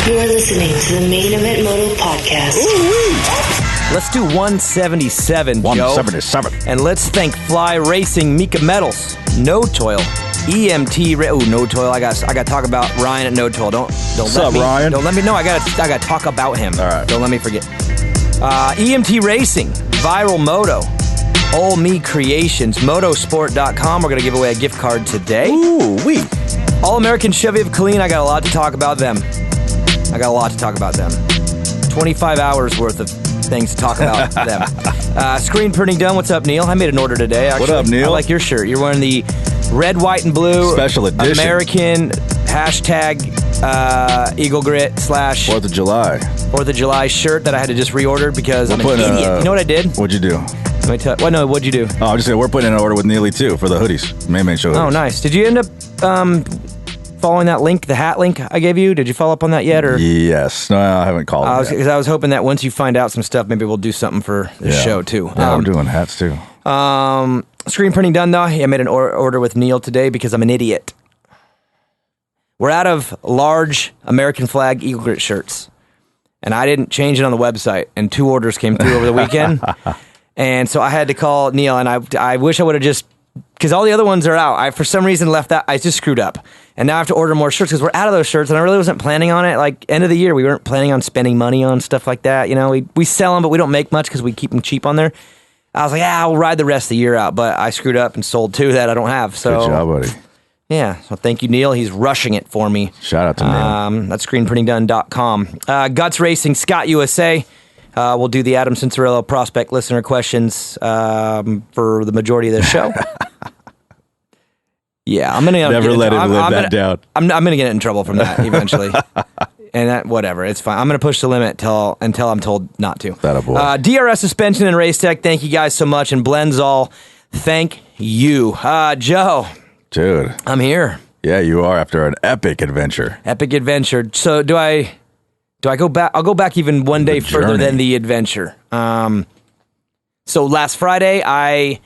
You are listening to the Main Event Moto podcast. Let's do 177, Joe. 177. And let's thank Fly Racing, Mika Metals, No Toil, EMT. No Toil. I got to talk about Ryan at No Toil. What's up, Ryan? Don't let me know. I got to talk about him. All right. Don't let me forget. EMT Racing, Viral Moto, Ole Me Creations, Motosport.com. We're going to give away a gift card today. Ooh, wee. All American Chevy of Killeen. I got a lot to talk about them. 25 hours worth of things to talk about them. Screen printing done. What's up, Neil? I made an order today, actually. What up, Neil? I like your shirt. You're wearing the red, white, and blue special edition American Eagle Grit / 4th of July. 4th of July shirt that I had to just reorder because I'm an idiot. You know what I did? What'd you do? Let me tell you. No, what'd you do? Oh, I'm just saying, we're putting in an order with Neely, too, for the hoodies. Main show hoodies. Oh, nice. Did you end up following that link, the hat link I gave you? Did you follow up on that yet? Or Yes. No, I haven't called yet. Because I was hoping that once you find out some stuff, maybe we'll do something for the show, too. Yeah, we're doing hats, too. Screen printing done, though. I made an order with Neil today because I'm an idiot. We're out of large American flag Eagle Grit shirts. And I didn't change it on the website. And 2 orders came through over the weekend. And so I had to call Neil. And I wish I would have just... Because all the other ones are out. I, for some reason, left that. I just screwed up. And now I have to order more shirts because we're out of those shirts. And I really wasn't planning on it. Like, end of the year, we weren't planning on spending money on stuff like that. You know, we sell them, but we don't make much because we keep them cheap on there. I was like, I'll ride the rest of the year out. But I screwed up and sold 2 that I don't have. So, good job, buddy. Yeah. So thank you, Neil. He's rushing it for me. Shout out to Neil. That's screenprintingdone.com. Guts Racing, Scott USA. We'll do the Adam Cincerillo prospect listener questions for the majority of the show. Yeah, I'm gonna never let him live that down. I'm gonna get in trouble from that eventually, and that whatever, it's fine. I'm gonna push the limit until I'm told not to. That a boy. DRS Suspension and Race Tech, thank you guys so much, and Blenzall, thank you, Joe. Dude, I'm here. Yeah, you are after an epic adventure. Epic adventure. So do I go back? I'll go back even one day further than the adventure. So last Friday,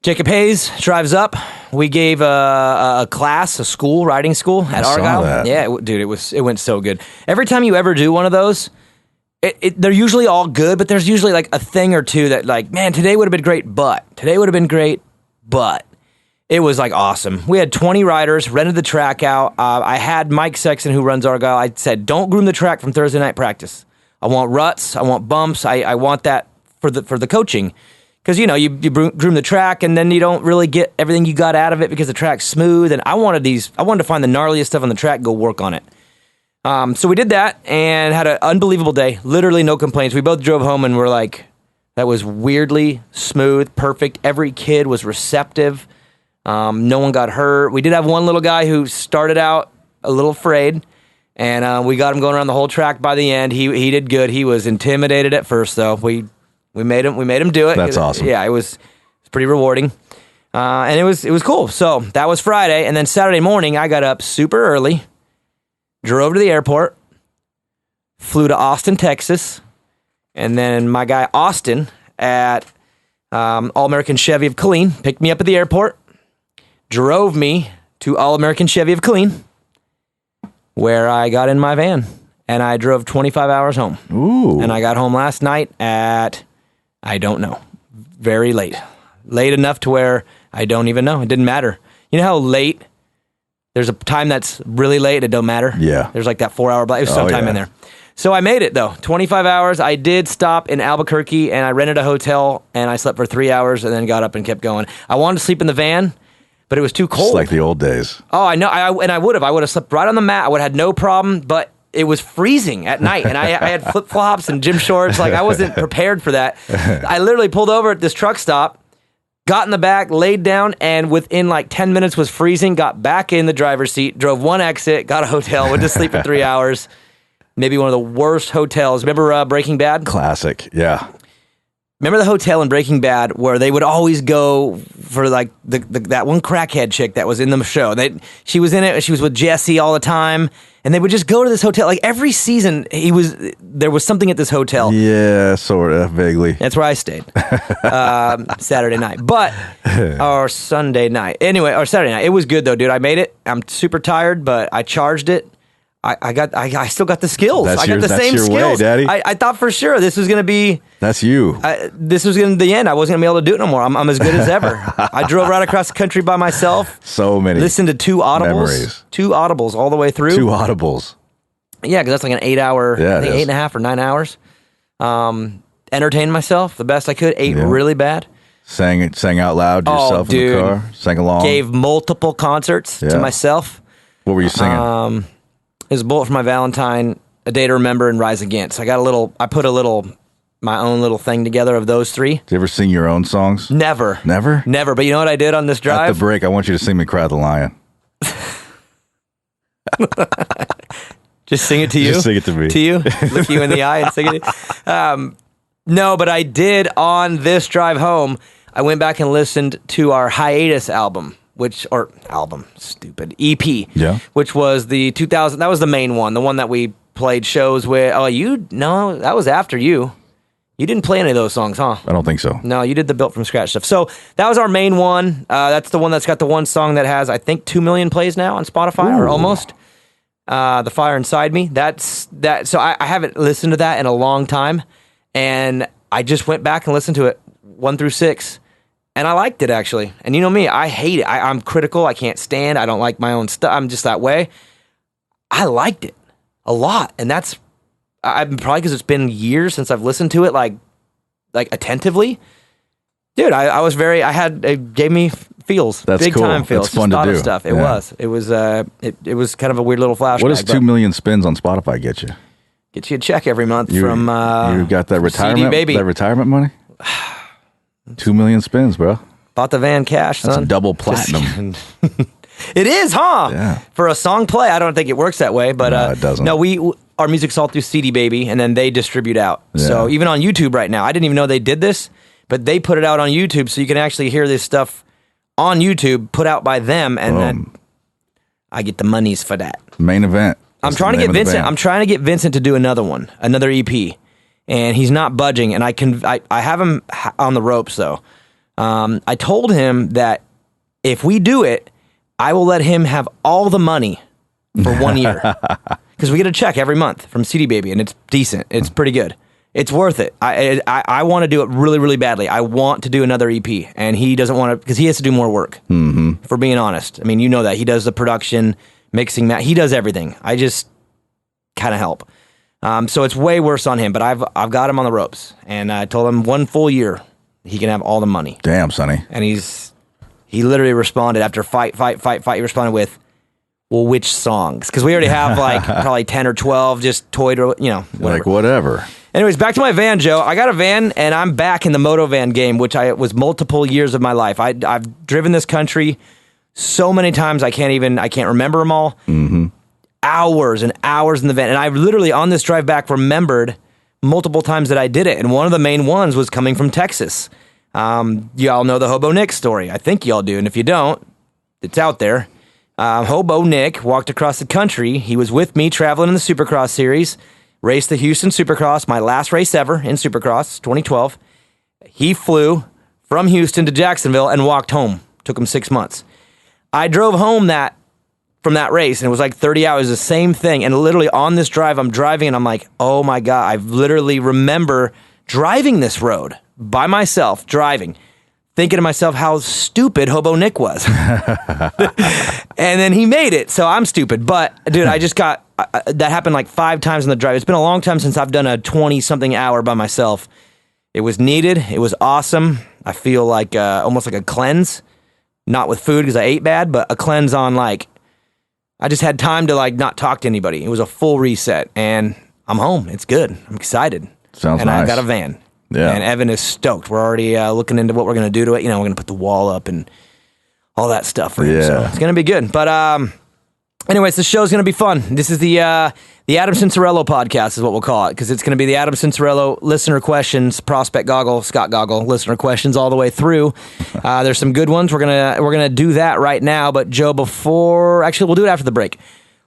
Jacob Hayes drives up. We gave a class, riding school at Argyle. That. Yeah, dude, it went so good. Every time you ever do one of those, they're usually all good, but there's usually like a thing or two that like, man, today would have been great, but it was like awesome. We had 20 riders, rented the track out. I had Mike Sexton, who runs Argyle. I said, don't groom the track from Thursday night practice. I want ruts. I want bumps. I want that for the coaching. Because, you know, you groom the track and then you don't really get everything you got out of it because the track's smooth. And I wanted to find the gnarliest stuff on the track and go work on it. So we did that and had an unbelievable day. Literally no complaints. We both drove home and were like, that was weirdly smooth, perfect. Every kid was receptive. No one got hurt. We did have one little guy who started out a little afraid. And we got him going around the whole track by the end. He did good. He was intimidated at first, though. We made him do it. That's awesome. Yeah, it was pretty rewarding, and it was cool. So that was Friday, and then Saturday morning I got up super early, drove to the airport, flew to Austin, Texas, and then my guy Austin at All American Chevy of Killeen picked me up at the airport, drove me to All American Chevy of Killeen, where I got in my van, and I drove 25 hours home. Ooh! And I got home last night at, I don't know, very late. Late enough to where I don't even know. It didn't matter. You know how late, there's a time that's really late, it don't matter? Yeah. There's like that 4-hour block. There's some time in there. So I made it, though. 25 hours. I did stop in Albuquerque, and I rented a hotel, and I slept for 3 hours, and then got up and kept going. I wanted to sleep in the van, but it was too cold. It's like the old days. Oh, I know. I would have. I would have slept right on the mat. I would have had no problem, but it was freezing at night, and I had flip-flops and gym shorts. Like, I wasn't prepared for that. I literally pulled over at this truck stop, got in the back, laid down, and within like 10 minutes was freezing, got back in the driver's seat, drove one exit, got a hotel, went to sleep for 3 hours. Maybe one of the worst hotels. Remember Breaking Bad? Classic, yeah. Remember the hotel in Breaking Bad where they would always go for like that one crackhead chick that was in the show? She was in it. She was with Jesse all the time, and they would just go to this hotel. Like every season, there was something at this hotel. Yeah, sort of vaguely. That's where I stayed Saturday night, or Sunday night. Anyway, or Saturday night. It was good though, dude. I made it. I'm super tired, but I charged it. I still got the skills. That's I got your- the that's same your way, skills. Daddy. I thought for sure this was going to be. That's you. This was going to be the end. I wasn't going to be able to do it no more. I'm as good as ever. I drove right across the country by myself. So many. Listened to 2 audibles. memories. 2 audibles all the way through. 2 audibles. Yeah, because that's like an 8-hour, Yeah, I think it is. 8.5 or 9 hours. Entertained myself the best I could. Ate Yeah. really bad. Sang out loud to yourself in dude. the car. Sang along. Gave multiple concerts Yeah. to myself. What were you singing? It was a bullet for my Valentine, A Day to Remember, and Rise Against. I put my own little thing together of those 3. Do you ever sing your own songs? Never. Never? Never. But you know what I did on this At drive? the break, I want you to sing me Cry the Lion. Just sing it to you? Just sing it to me. To you? Look you in the eye and sing it? No, but I did on this drive home. I went back and listened to our hiatus album, EP. Yeah. Which was the 2000, that was the main one, the one that we played shows with. No, that was after you. You didn't play any of those songs, huh? I don't think so. No, you did the built from scratch stuff. So that was our main one. That's the one that's got the one song that has, I think, 2 million plays now on Spotify, or Ooh. almost. The Fire Inside Me. That's that. So I haven't listened to that in a long time, and I just went back and listened to it 1 through 6, and I liked it actually. And you know me, I hate it. I'm critical. I can't stand. I don't like my own stuff. I'm just that way. I liked it a lot, and that's I'm probably because it's been years since I've listened to it like attentively. Dude, it gave me feels. That's big cool. time feels. That's fun Just to thought of do. stuff. It Yeah. was. It was kind of a weird little flashback. What does 2 million spins on Spotify get you? Get you a check every month You from you got that from retirement CD Baby. That retirement money? 2 million spins, bro. Bought the van cash, That's son. double Just platinum. kidding. It is, huh? Yeah. For a song play, I don't think it works that way, but No, it doesn't. No, our music's all through CD Baby, and then they distribute out. Yeah. So even on YouTube right now, I didn't even know they did this, but they put it out on YouTube, so you can actually hear this stuff on YouTube put out by them, and then I get the monies for that. Main event. I'm That's trying the to name get of the Vincent. band. I'm trying to get Vincent to do another EP, and he's not budging. And I have him on the ropes though. I told him that if we do it, I will let him have all the money for 1 year because we get a check every month from CD Baby, and it's decent. It's pretty good. It's worth it. I want to do it really, really badly. I want to do another EP, and he doesn't want to because he has to do more work. Mm-hmm. For being honest, I mean, you know that he does the production, mixing, he does everything. I just kind of help. So it's way worse on him, but I've got him on the ropes, and I told him 1 full year he can have all the money. Damn, Sonny. And he literally responded after fight. He responded with, well, which songs? Because we already have like probably 10 or 12 just toyed, or whatever. Like whatever. Anyways, back to my van, Joe. I got a van, and I'm back in the Moto van game, which was multiple years of my life. I've driven this country so many times I can't remember them all. Mm-hmm. Hours and hours in the van, and I literally on this drive back remembered multiple times that I did it. And one of the main ones was coming from Texas. Y'all know the Hobo Nick story. I think y'all do, and if you don't, it's out there. Hobo Nick walked across the country. He was with me traveling in the Supercross series. Raced the Houston Supercross, my last race ever in Supercross, 2012. He flew from Houston to Jacksonville and walked home. Took him 6 months. I drove home from that race, and it was like 30 hours, the same thing. And literally on this drive, I'm driving, and I'm like, oh my God, I literally remember driving this road by myself, thinking to myself how stupid Hobo Nick was. And then he made it, so I'm stupid. But, dude, I just got... that happened like 5 times on the drive. It's been a long time since I've done a 20-something hour by myself. It was needed. It was awesome. I feel like almost like a cleanse. Not with food because I ate bad, but a cleanse on like... I just had time to like not talk to anybody. It was a full reset, and I'm home. It's good. I'm excited. Sounds and nice. I got a van. Yeah. And Evan is stoked. We're already looking into what we're going to do to it. We're going to put the wall up and all that stuff for him. So Yeah. it's going to be good. But anyways, the show's going to be fun. This is the Adam Cincerello podcast is what we'll call it, because it's going to be the Adam Cincerello listener questions, prospect Goggle, Scott Goggle listener questions all the way through. There's some good ones. We're gonna do that right now. But Joe, we'll do it after the break.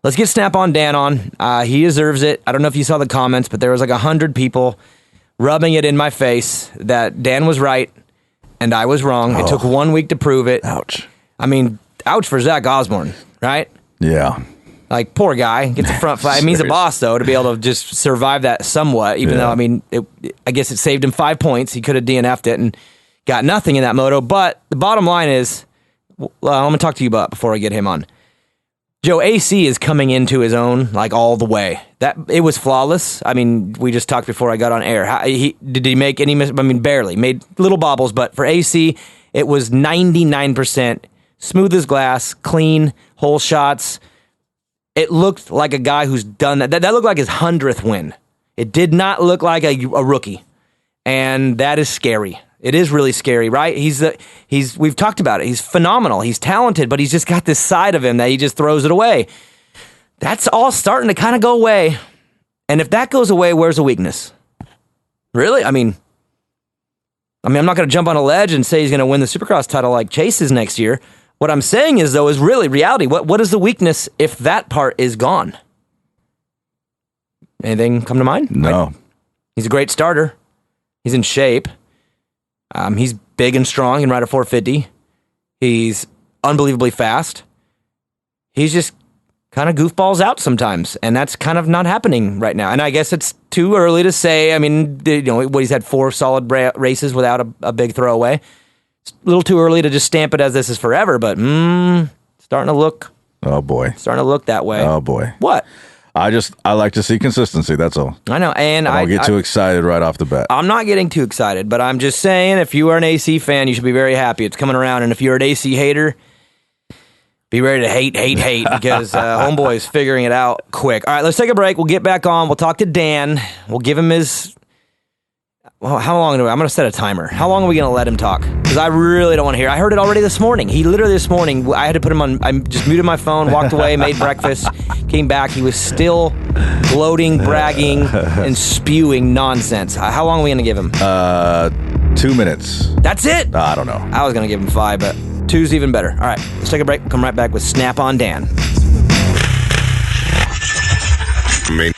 Let's get Snap-on Dan on. He deserves it. I don't know if you saw the comments, but there was like 100 people rubbing it in my face that Dan was right and I was wrong. It took 1 week to prove it. Ouch. I mean, ouch for Zach Osborne, right? Yeah. Like, poor guy gets a front flag. I mean, he's a boss, though, to be able to just survive that somewhat, even though, I mean, I guess it saved him 5 points. He could have DNF'd it and got nothing in that moto. But the bottom line is, I'm going to talk to you about before I get him on. Joe, AC is coming into his own, like, all the way. It was flawless. I mean, we just talked before I got on air. Did he make any I mean, barely. Made little bobbles, but for AC, it was 99% smooth as glass, clean, hole shots. It looked like a guy who's done that. That looked like his 100th win. It did not look like a rookie. And that is scary. It is really scary, right? We've talked about it. He's phenomenal. He's talented, but he's just got this side of him that he just throws it away. That's all starting to kind of go away. And if that goes away, where's the weakness? Really? I mean, I'm not going to jump on a ledge and say he's going to win the Supercross title like Chase is next year. What I'm saying is, though, is really reality. What is the weakness if that part is gone? Anything come to mind? No. He's a great starter. He's in shape. He's big and strong. He can ride a 450. He's unbelievably fast. He's just kind of goofballs out sometimes, and that's kind of not happening right now. And I guess it's too early to say. I mean, he's had 4 solid races without a big throwaway. It's a little too early to just stamp it as this is forever, but starting to look. Oh boy, starting to look that way. Oh boy, what? I like to see consistency. That's all. I know, and I don't get too excited right off the bat. I'm not getting too excited, but I'm just saying, if you are an AC fan, you should be very happy it's coming around. And if you're an AC hater, be ready to hate because homeboy is figuring it out quick. All right, let's take a break. We'll get back on. We'll talk to Dan. We'll give him his. Well, how long I'm going to set a timer. How long are we going to let him talk? Because I really don't want to hear. I heard it already this morning. He literally this morning, I had to put him on. I just muted my phone, walked away, made breakfast, came back. He was still gloating, bragging, and spewing nonsense. How long are we going to give him? 2 minutes. That's it? I don't know. I was going to give him 5, but 2's even better. All right, let's take a break. We'll come right back with Snap on Dan. Main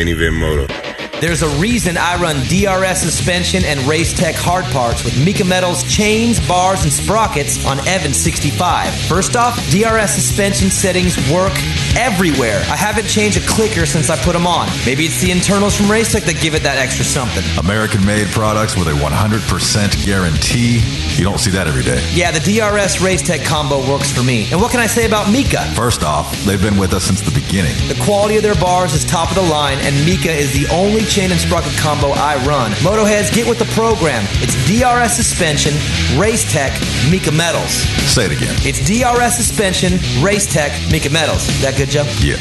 event moto. There's a reason I run DRS suspension and Race Tech hard parts with Mika Metals chains, bars, and sprockets on Evans 65. First off, DRS suspension settings work everywhere. I haven't changed a clicker since I put them on. Maybe it's the internals from Race Tech that give it that extra something. American-made products with a 100% guarantee. You don't see that every day. Yeah, the DRS Race Tech combo works for me. And what can I say about Mika? First off, they've been with us since the beginning. The quality of their bars is top of the line, and Mika is the only chain and sprocket combo I run. Motoheads, get with the program. It's DRS suspension, Race Tech, Mika Metals. Say it again. It's DRS suspension, Race Tech, Mika Metals. Is that good, Joe? Yeah.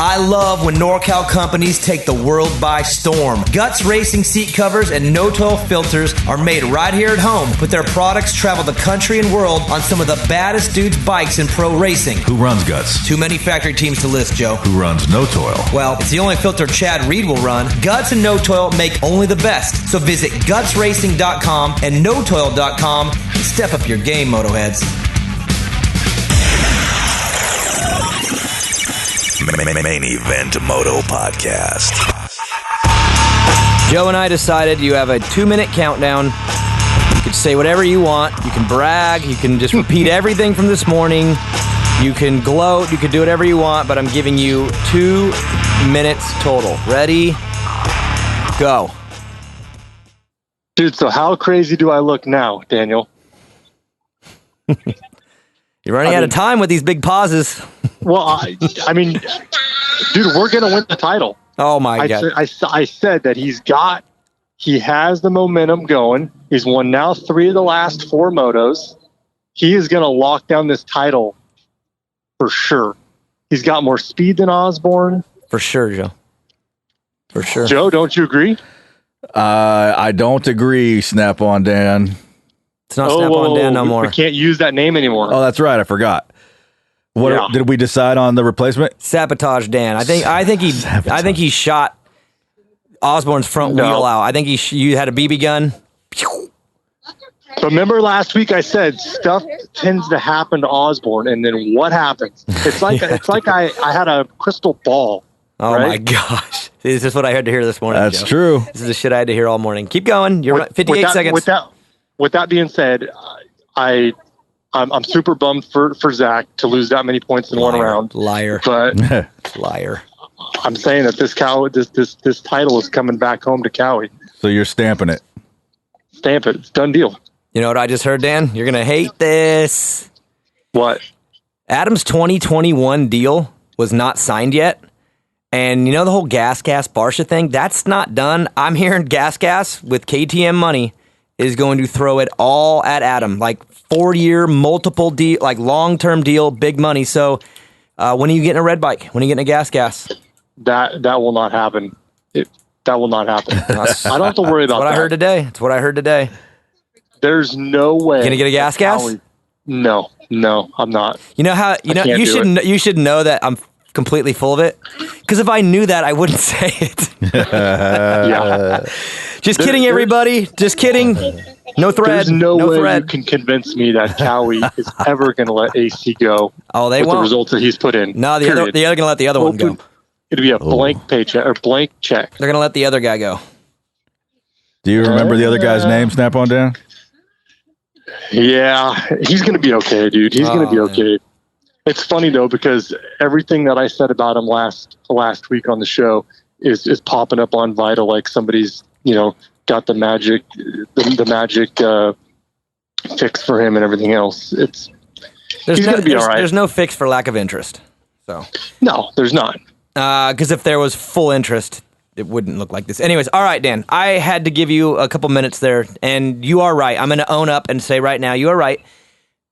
I love when NorCal companies take the world by storm. Guts Racing seat covers and no-toil filters are made right here at home, but their products travel the country and world on some of the baddest dudes' bikes in pro racing. Who runs Guts? Too many factory teams to list, Joe. Who runs No Toil? Well, it's the only filter Chad Reed will run. Guts and No Toil make only the best. So visit gutsracing.com and notoil.com and step up your game, Motoheads. Main Event Moto Podcast. Joe and I decided you have a 2-minute countdown. You can say whatever you want. You can brag. You can just repeat everything from this morning. You can gloat. You can do whatever you want, but I'm giving you 2 minutes total. Ready? Go. Dude, so how crazy do I look now, Daniel? You're running out of time with these big pauses. Well, I mean, dude, we're going to win the title. Oh, my God. I said that he has the momentum going. He's won now 3 of the last 4 motos. He is going to lock down this title for sure. He's got more speed than Osborne. For sure, Joe. For sure. Joe, don't you agree? I don't agree, Snap on Dan. It's not Snap on Dan no more. We can't use that name anymore. Oh, that's right. I forgot. What did we decide on the replacement? Sabotage Dan. I think he shot Osborne's front wheel out. I think you had a BB gun. Remember last week I said stuff tends to happen to Osborne, and then what happens? It's like I had a crystal ball. Oh, right? my gosh. This is what I had to hear this morning, That's Joe. true. This is the shit I had to hear all morning. Keep going. You're 58 seconds. With that being said, I I'm super bummed for Zach to lose that many points in one round. Liar. But Liar. I'm saying that this title is coming back home to Cowie. So you're stamping it. Stamp it. It's done deal. You know what I just heard, Dan? You're going to hate this. What? Adam's 2021 deal was not signed yet. And you know the whole Gas Barsha thing? That's not done. I'm hearing Gas with KTM money is going to throw it all at Adam. Like 4-year, multiple deal, like long-term deal, big money. So when are you getting a red bike? When are you getting a Gas? That will not happen. That will not happen. I don't have to worry about that. That's what I heard today. That's what I heard today. There's no way. You gonna get a gas? No, I'm not. You know how you should know that I'm completely full of it. Because if I knew that, I wouldn't say it. Yeah. Just kidding, everybody. Just kidding. No thread. There's no way thread. you can convince me that Cowie is ever going to let AC go. Oh, they with won't. The results that he's put in. No, they're going to let the other one go. It'd be a blank paycheck or blank check. They're going to let the other guy go. Do you remember the other guy's name? Snap on down. Yeah, he's going to be okay, dude. He's going to be okay. It's funny though because everything that I said about him last week on the show is popping up on Vital like somebody's got the magic fix for him and everything else. He's going to be all right. There's no fix for lack of interest. So no, there's not. Because if there was full interest, it wouldn't look like this. Anyways, all right, Dan. I had to give you a couple minutes there, and you are right. I'm going to own up and say right now, you are right.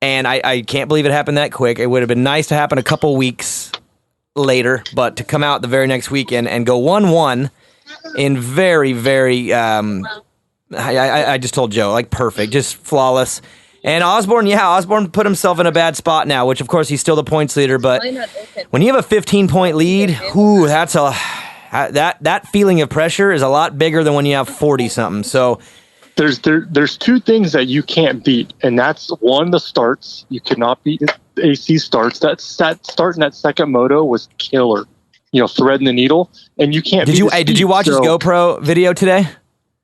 And I can't believe it happened that quick. It would have been nice to happen a couple weeks later, but to come out the very next weekend and go 1-1 in very, very, I just told Joe, like perfect, just flawless. And Osborne put himself in a bad spot now, which of course he's still the points leader, but when you have a 15-point lead, that's that feeling of pressure is a lot bigger than when you have 40-something. So there's two things that you can't beat, and that's one, the starts. You cannot beat AC starts. That start in that second moto was killer. Threading the needle, and you can't. Did you watch his GoPro video today?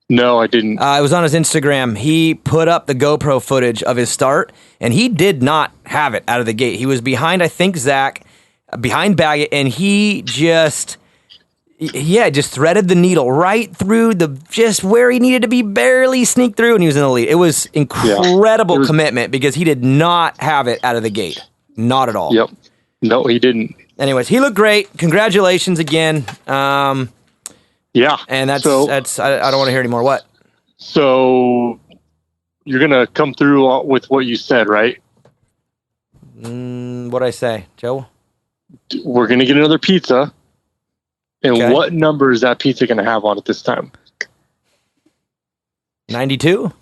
No, I didn't. It was on his Instagram. He put up the GoPro footage of his start, and he did not have it out of the gate. He was behind, I think, Zach, behind Baggett, and he just threaded the needle right through just where he needed to be, barely sneaked through, and he was in the lead. It was incredible commitment because he did not have it out of the gate. Not at all. Yep. No, he didn't. Anyways, he looked great. Congratulations again. Yeah. And that's I don't want to hear anymore. What? So you're going to come through with what you said, right? What'd I say, Joe? We're going to get another pizza. And what number is that pizza going to have on it this time? 92?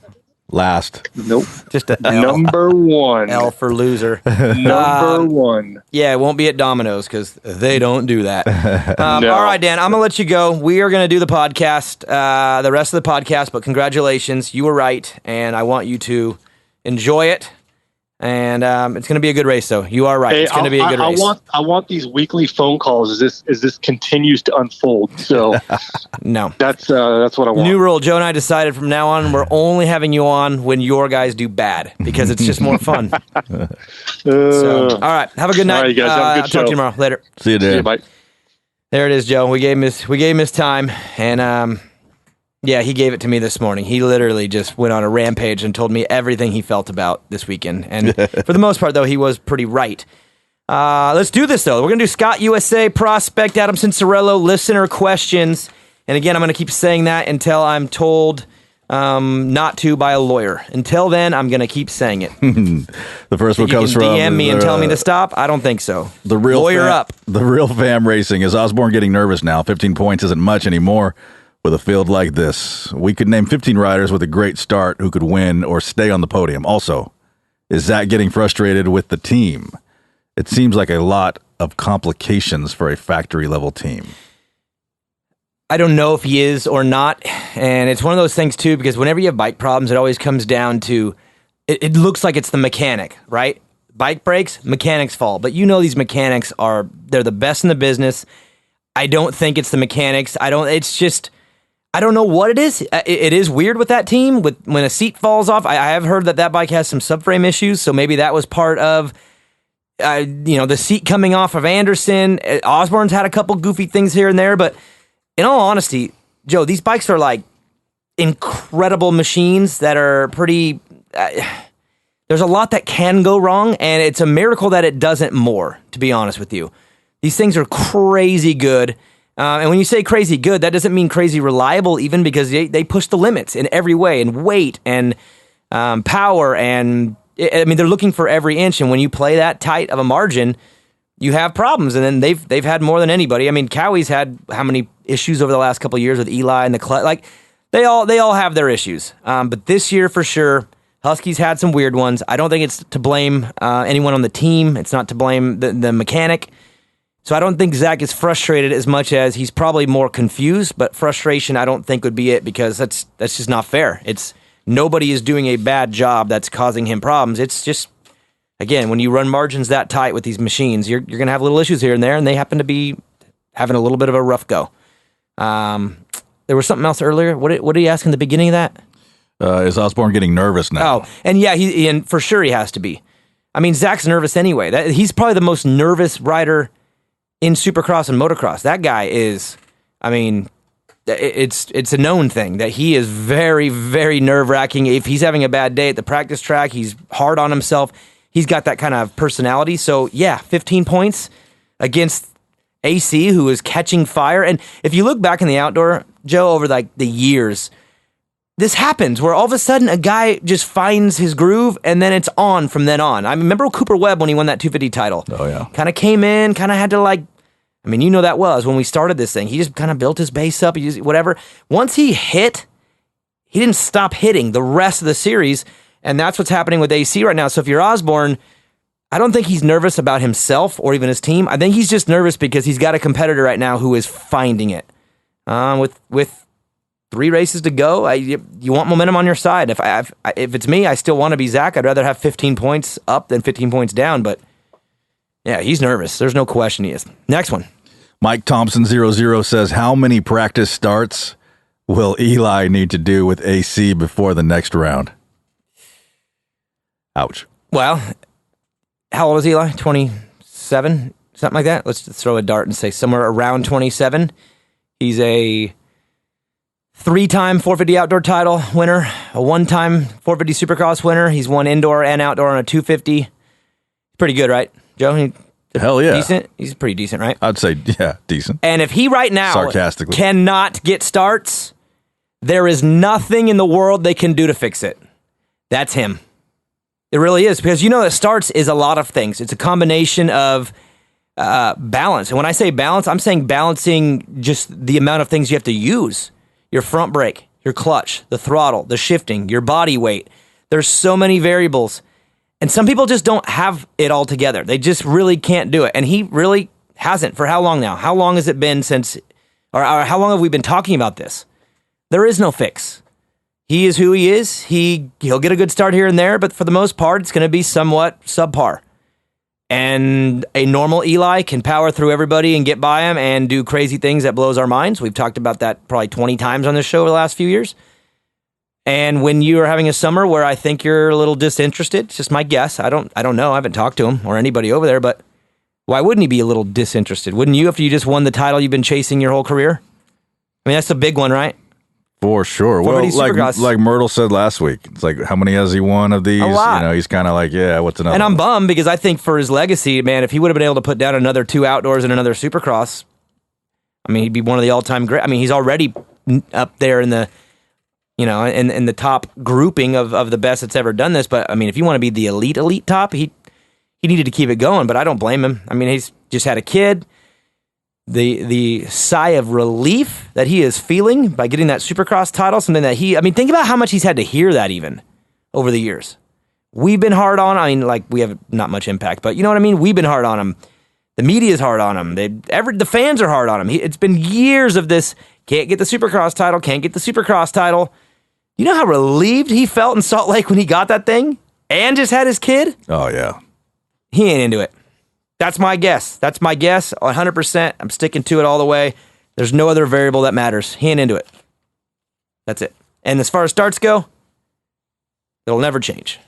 Last. Nope. Just a number 1. L for loser. Number 1. Yeah, it won't be at Domino's because they don't do that. No. All right, Dan, I'm going to let you go. We are going to do the podcast, the rest of the podcast, but congratulations. You were right, and I want you to enjoy it. And it's going to be a good race, though. You are right. Hey, it's going to be a good race. I want these weekly phone calls as this continues to unfold. So no, that's what I want. New rule. Joe and I decided from now on we're only having you on when your guys do bad because it's just more fun. So, all right. Have a good night. All right, you guys. Have a good I'll talk to you tomorrow. Later. See you, Dan. See you, bye. There it is, Joe. We gave him his time, and yeah, he gave it to me this morning. He literally just went on a rampage and told me everything he felt about this weekend. And for the most part, though, he was pretty right. Let's do this, though. We're going to do Scott USA, Prospect, Adam Cincerello, listener questions. And again, I'm going to keep saying that until I'm told not to by a lawyer. Until then, I'm going to keep saying it. The first one comes from... DM me and tell me to stop? I don't think so. The real lawyer up. The real fam racing. Is Osborne getting nervous now? 15 points isn't much anymore. With a field like this, we could name 15 riders with a great start who could win or stay on the podium. Also, is Zach getting frustrated with the team? It seems like a lot of complications for a factory-level team. I don't know if he is or not, and it's one of those things, too, because whenever you have bike problems, it always comes down to, it looks like it's the mechanic, right? Bike breaks, mechanics fall, but these mechanics they're the best in the business. I don't think it's the mechanics. It's just... I don't know what it is. It is weird with that team. When a seat falls off, I have heard that bike has some subframe issues, so maybe that was part of the seat coming off of Anderson. Osborne's had a couple goofy things here and there, but in all honesty, Joe, these bikes are like incredible machines that are pretty... there's a lot that can go wrong, and it's a miracle that it doesn't more, to be honest with you. These things are crazy good. And when you say crazy good, that doesn't mean crazy reliable even, because they push the limits in every way, and weight and power. And I mean, they're looking for every inch. And when you play that tight of a margin, you have problems. And then they've had more than anybody. I mean, Cowie's had how many issues over the last couple of years with Eli and the clutch? Like they all have their issues. But this year for sure, Husky's had some weird ones. I don't think it's to blame anyone on the team. It's not to blame the mechanic. So I don't think Zach is frustrated as much as he's probably more confused, but frustration I don't think would be it, because that's just not fair. It's nobody is doing a bad job that's causing him problems. It's just, again, when you run margins that tight with these machines, you're going to have little issues here and there, and they happen to be having a little bit of a rough go. There was something else earlier. What did he ask in the beginning of that? Is Osborne getting nervous now? Oh, and yeah, and for sure he has to be. I mean, Zach's nervous anyway. He's probably the most nervous rider in Supercross and Motocross. That guy is, I mean, it's a known thing that he is very, very nerve-wracking. If he's having a bad day at the practice track, he's hard on himself. He's got that kind of personality. So, yeah, 15 points against AC, who is catching fire. And if you look back in the outdoor, Joe, over like the years, this happens where all of a sudden a guy just finds his groove and then it's on from then on. I remember Cooper Webb when he won that 250 title. Oh, yeah. Kind of came in, kind of had to I mean, you know that well, as when we started this thing. He just kind of built his base up, whatever. Once he hit, he didn't stop hitting the rest of the series, and that's what's happening with AC right now. So if you're Osborne, I don't think he's nervous about himself or even his team. I think he's just nervous because he's got a competitor right now who is finding it. With 3 races to go, you want momentum on your side. If it's me, I still want to be Zach. I'd rather have 15 points up than 15 points down, but yeah, he's nervous. There's no question he is. Next one. Mike Thompson 00 says, how many practice starts will Eli need to do with AC before the next round? Ouch. Well, how old is Eli? 27? Something like that? Let's just throw a dart and say somewhere around 27. He's a 3-time 450 outdoor title winner, a 1-time 450 Supercross winner. He's won indoor and outdoor on a 250. Pretty good, right, Joe? Hell yeah. Decent? He's pretty decent, right? I'd say, yeah, decent. And if he right now sarcastically cannot get starts, there is nothing in the world they can do to fix it. That's him. It really is, because you know that starts is a lot of things. It's a combination of balance. And when I say balance, I'm saying balancing just the amount of things you have to use. Your front brake, your clutch, the throttle, the shifting, your body weight. There's so many variables. And some people just don't have it all together. They just really can't do it. And he really hasn't. For how long now? How long has it been since, or how long have we been talking about this? There is no fix. He is who he is. He'll get a good start here and there, but for the most part, it's going to be somewhat subpar. And a normal Eli can power through everybody and get by him and do crazy things that blows our minds. We've talked about that probably 20 times on this show over the last few years. And when you are having a summer where I think you're a little disinterested, it's just my guess. I don't know. I haven't talked to him or anybody over there, but why wouldn't he be a little disinterested? Wouldn't you, after you just won the title you've been chasing your whole career? I mean, that's a big one, right? For sure. Well, like Myrtle said last week, it's like, how many has he won of these? A lot. You know, he's kind of like, yeah, what's another? And I'm one? bummed because I think for his legacy, man, if he would have been able to put down another 2 outdoors and another Supercross, I mean, he'd be one of the all-time great. I mean, he's already up there in the, you know, in the top grouping of the best that's ever done this. But I mean, if you want to be the elite top, he needed to keep it going. But I don't blame him. I mean, he's just had a kid. The sigh of relief that he is feeling by getting that Supercross title, something that think about how much he's had to hear that even over the years. We've been hard on. I mean, like, we have not much impact, but you know what I mean. We've been hard on him. The media's hard on him. The fans are hard on him. It's been years of this. Can't get the Supercross title. Can't get the Supercross title. You know how relieved he felt in Salt Lake when he got that thing and just had his kid? Oh, yeah. He ain't into it. That's my guess. 100%. I'm sticking to it all the way. There's no other variable that matters. He ain't into it. That's it. And as far as starts go, it'll never change.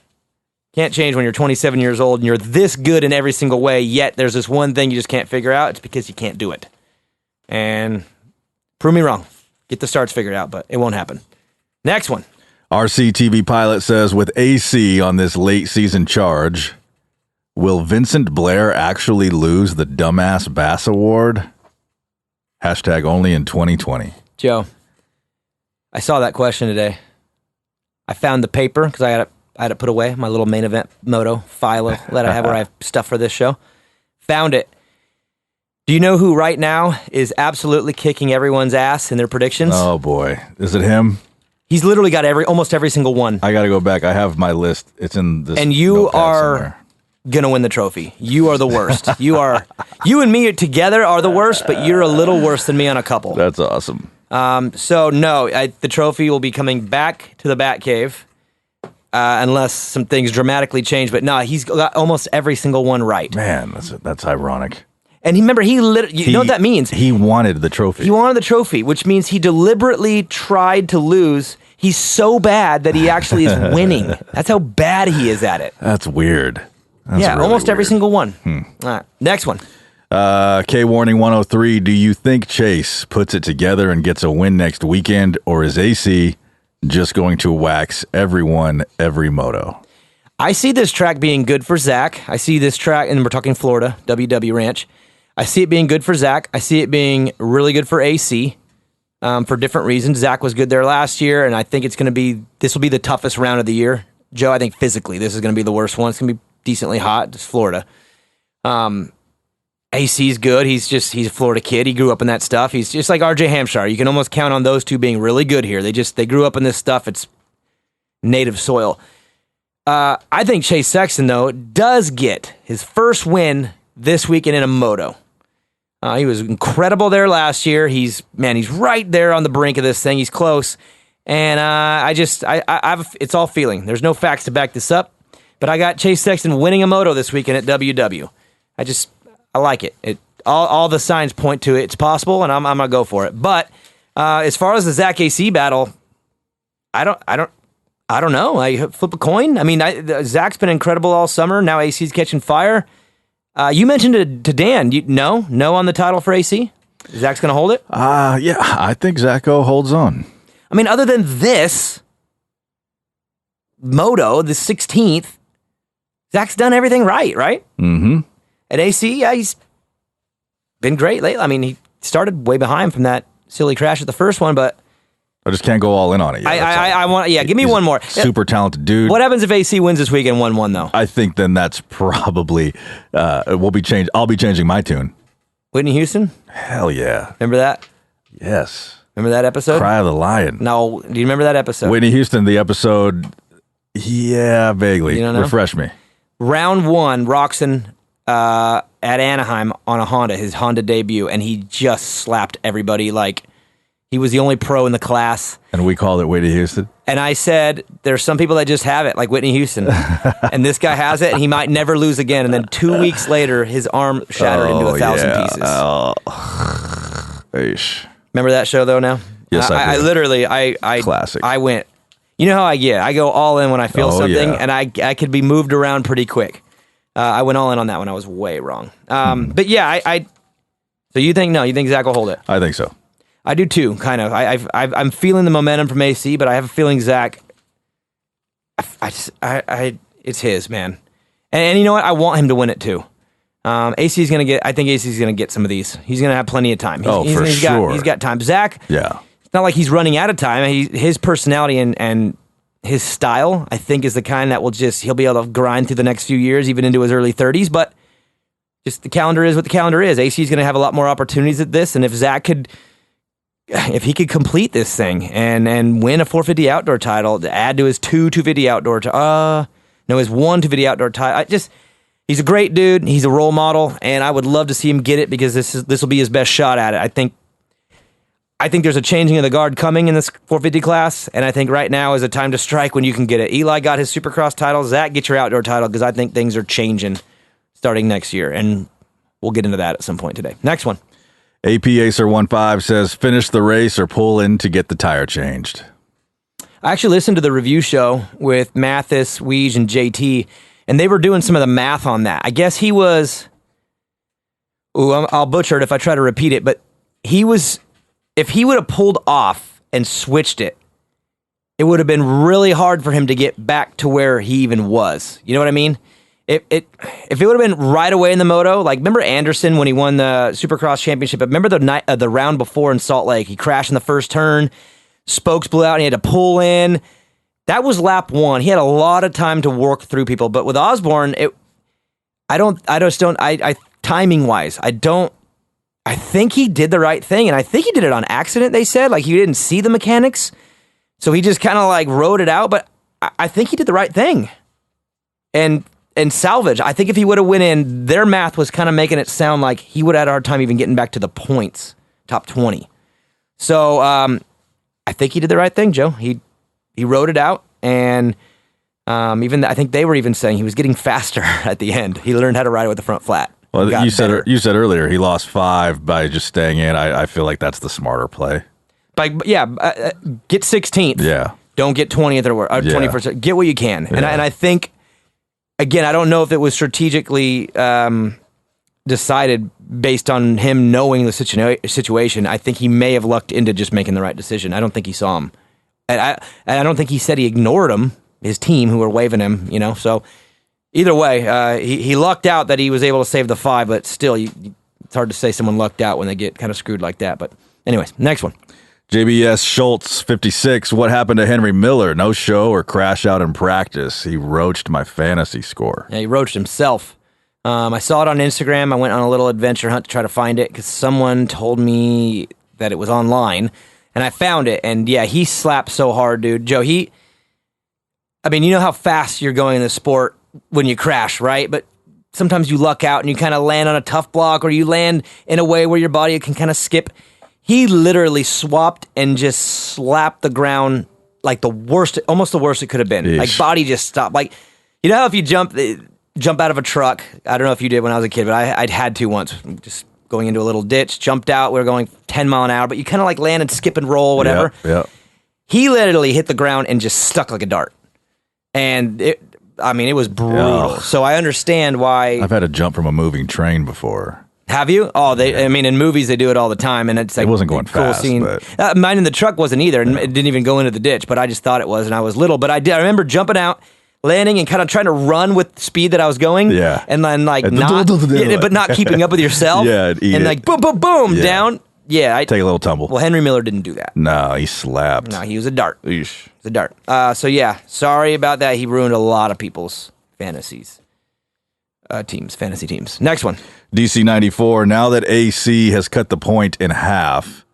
Can't change when you're 27 years old and you're this good in every single way, yet there's this one thing you just can't figure out. It's because you can't do it. And prove me wrong. Get the starts figured out, but it won't happen. Next one. RCTV Pilot says, with AC on this late season charge, will Vincent Blair actually lose the Dumbass Bass Award? Hashtag only in 2020. Joe, I saw that question today. I found the paper because I had it put away, my little main event moto file that I have where I have stuff for this show. Found it. Do you know who right now is absolutely kicking everyone's ass in their predictions? Oh, boy. Is it him? He's literally got almost every single one. I got to go back. I have my list. It's in this. And you notepad are somewhere. gonna win the trophy. You are the worst. You and me together are the worst, but you're a little worse than me on a couple. That's awesome. So no, the trophy will be coming back to the Batcave unless some things dramatically change. But no, he's got almost every single one right. Man, that's ironic. And remember, you know what that means? He wanted the trophy. He wanted the trophy, which means he deliberately tried to lose. He's so bad that he actually is winning. That's how bad he is at it. That's weird. That's yeah, really almost every weird. single one. All right, next one. K-Warning 103, do you think Chase puts it together and gets a win next weekend, or is AC just going to wax everyone every moto? I see this track being good for Zach. I see this track, and we're talking Florida, WW Ranch. I see it being good for Zach. I see it being really good for AC for different reasons. Zach was good there last year, and I think this will be the toughest round of the year. Joe, I think physically this is going to be the worst one. It's going to be decently hot. It's Florida. AC's good. He's a Florida kid. He grew up in that stuff. He's just like RJ Hampshire. You can almost count on those two being really good here. They grew up in this stuff. It's native soil. I think Chase Sexton, though, does get his first win this weekend in a moto. He was incredible there last year. He's right there on the brink of this thing. He's close. And it's all feeling. There's no facts to back this up. But I got Chase Sexton winning a moto this weekend at WW. I like it. All the signs point to it. It's possible, and I'm gonna go for it. But as far as the Zach AC battle, I don't know. I flip a coin. I mean, Zach's been incredible all summer. Now AC's catching fire. You mentioned it to Dan. No on the title for AC. Zach's gonna hold it. Yeah, I think Zacho holds on. I mean, other than this moto, the 16th, Zach's done everything right? Mm-hmm. At AC, yeah, he's been great lately. I mean, he started way behind from that silly crash at the first one, but I just can't go all in on it yet. I want, give me one more. Super talented dude. What happens if AC wins this weekend 1-1 though? I think then that's probably will be changed. I'll be changing my tune. Whitney Houston? Hell yeah. Remember that? Yes. Remember that episode? Cry of the Lion. No, do you remember that episode? Whitney Houston, the episode. Yeah, vaguely. You don't know? Refresh me. Round 1, Roxon at Anaheim on a Honda, his Honda debut, and he just slapped everybody like he was the only pro in the class. And we called it Whitney Houston. And I said, there's some people that just have it, like Whitney Houston. And this guy has it, and he might never lose again. And then 2 weeks later, his arm shattered into 1,000 pieces. Eesh. Remember that show, though, now? Yes, I do. I literally, Classic. I went, you know how I get. I go all in when I feel something, yeah. and I could be moved around pretty quick. I went all in on that one. I was way wrong. But yeah, so you think Zach will hold it? I think so. I do too, kind of. I'm feeling the momentum from AC, but I have a feeling Zach. It's his, man, and you know what? I want him to win it too. AC's gonna get. I think AC's gonna get some of these. He's gonna have plenty of time. For sure. He's got time. Zach. Yeah. It's not like he's running out of time. His personality and his style, I think, is the kind that he'll be able to grind through the next few years, even into his early 30s. But just the calendar is what the calendar is. AC's gonna have a lot more opportunities at this, and if he could complete this thing and win a 450 outdoor title to add to his 250 outdoor his 1 250 outdoor title, he's a great dude. He's a role model, and I would love to see him get it because this will be his best shot at it. I think there's a changing of the guard coming in this 450 class, and I think right now is a time to strike when you can get it. Eli got his Supercross title. Zach, get your outdoor title because I think things are changing starting next year, and we'll get into that at some point today. Next one. AP Acer 15 says, finish the race or pull in to get the tire changed. I actually listened to the review show with Mathis, Weege, and JT, and they were doing some of the math on that. I guess he was... I'll butcher it if I try to repeat it, but if he would have pulled off and switched it, it would have been really hard for him to get back to where he even was. You know what I mean? If it would have been right away in the moto, like remember Anderson when he won the Supercross championship? Remember the round before in Salt Lake? He crashed in the first turn, spokes blew out, and he had to pull in. That was lap 1. He had a lot of time to work through people, but with Osborne, timing wise, I think he did the right thing, and I think he did it on accident. They said like he didn't see the mechanics. So he just kind of like rode it out, but I think he did the right thing. And salvage, I think if he would have went in, their math was kind of making it sound like he would have had a hard time even getting back to the points, top 20. So I think he did the right thing, Joe. He rode it out, and I think they were even saying he was getting faster at the end. He learned how to ride it with the front flat. Well, you said earlier he lost 5 by just staying in. I feel like that's the smarter play. Get 16th. Yeah. Don't get 20th or 21st. Get what you can. Yeah. And I think, again, I don't know if it was strategically decided based on him knowing the situation. I think he may have lucked into just making the right decision. I don't think he saw him. And I don't think he said he ignored him, his team who were waving him, So either way, he lucked out that he was able to save the 5, but still, it's hard to say someone lucked out when they get kind of screwed like that. But anyways, next one. JBS Schultz, 56. What happened to Henry Miller? No show or crash out in practice. He roached my fantasy score. Yeah, he roached himself. I saw it on Instagram. I went on a little adventure hunt to try to find it because someone told me that it was online, and I found it. And yeah, he slapped so hard, dude. Joe, you know how fast you're going in the sport when you crash, right? But sometimes you luck out and you kind of land on a tough block, or you land in a way where your body can kind of skip. He literally swapped and just slapped the ground like the worst, almost the worst it could have been. Eesh. Like body just stopped. Like, you know how if you jump out of a truck, I don't know if you did when I was a kid, but I'd had to once, just going into a little ditch, jumped out, we were going 10 mile an hour, but you kind of like land and skip and roll, whatever. Yeah. He literally hit the ground and just stuck like a dart. And it was brutal. Yeah. So I understand why. I've had to jump from a moving train before. Have you? Oh, in movies they do it all the time, and it's like it wasn't going cool fast. Scene. But Mine in the truck wasn't either, and it didn't even go into the ditch. But I just thought it was, and I was little. But I remember jumping out, landing, and kind of trying to run with the speed that I was going. Yeah, and then but not keeping up with yourself. Yeah, and like boom, boom, boom, down. Yeah, take a little tumble. Well, Henry Miller didn't do that. No, he slapped. No, he was a dart. Eesh. It's a dart. So yeah, sorry about that. He ruined a lot of people's fantasies. Fantasy teams. Next one. DC94. Now that AC has cut the point in half,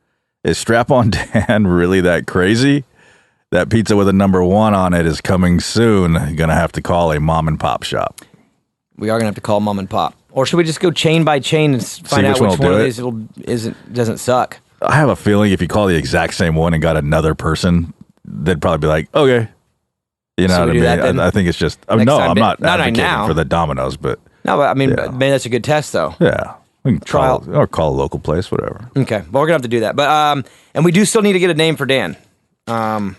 is Strap-On Dan really that crazy? That pizza with a number 1 on it is coming soon. Gonna have to call a mom and pop shop. We are gonna have to call mom and pop, or should we just go chain by chain and find out which one of these doesn't suck? I have a feeling if you call the exact same one and got another person, they'd probably be like, okay. You know what I mean? I think it's just... I'm not advocating for the Domino's, but... No, but maybe that's a good test, though. Yeah. We can call a local place, whatever. Okay. Well, we're going to have to do that. But and we do still need to get a name for Dan. I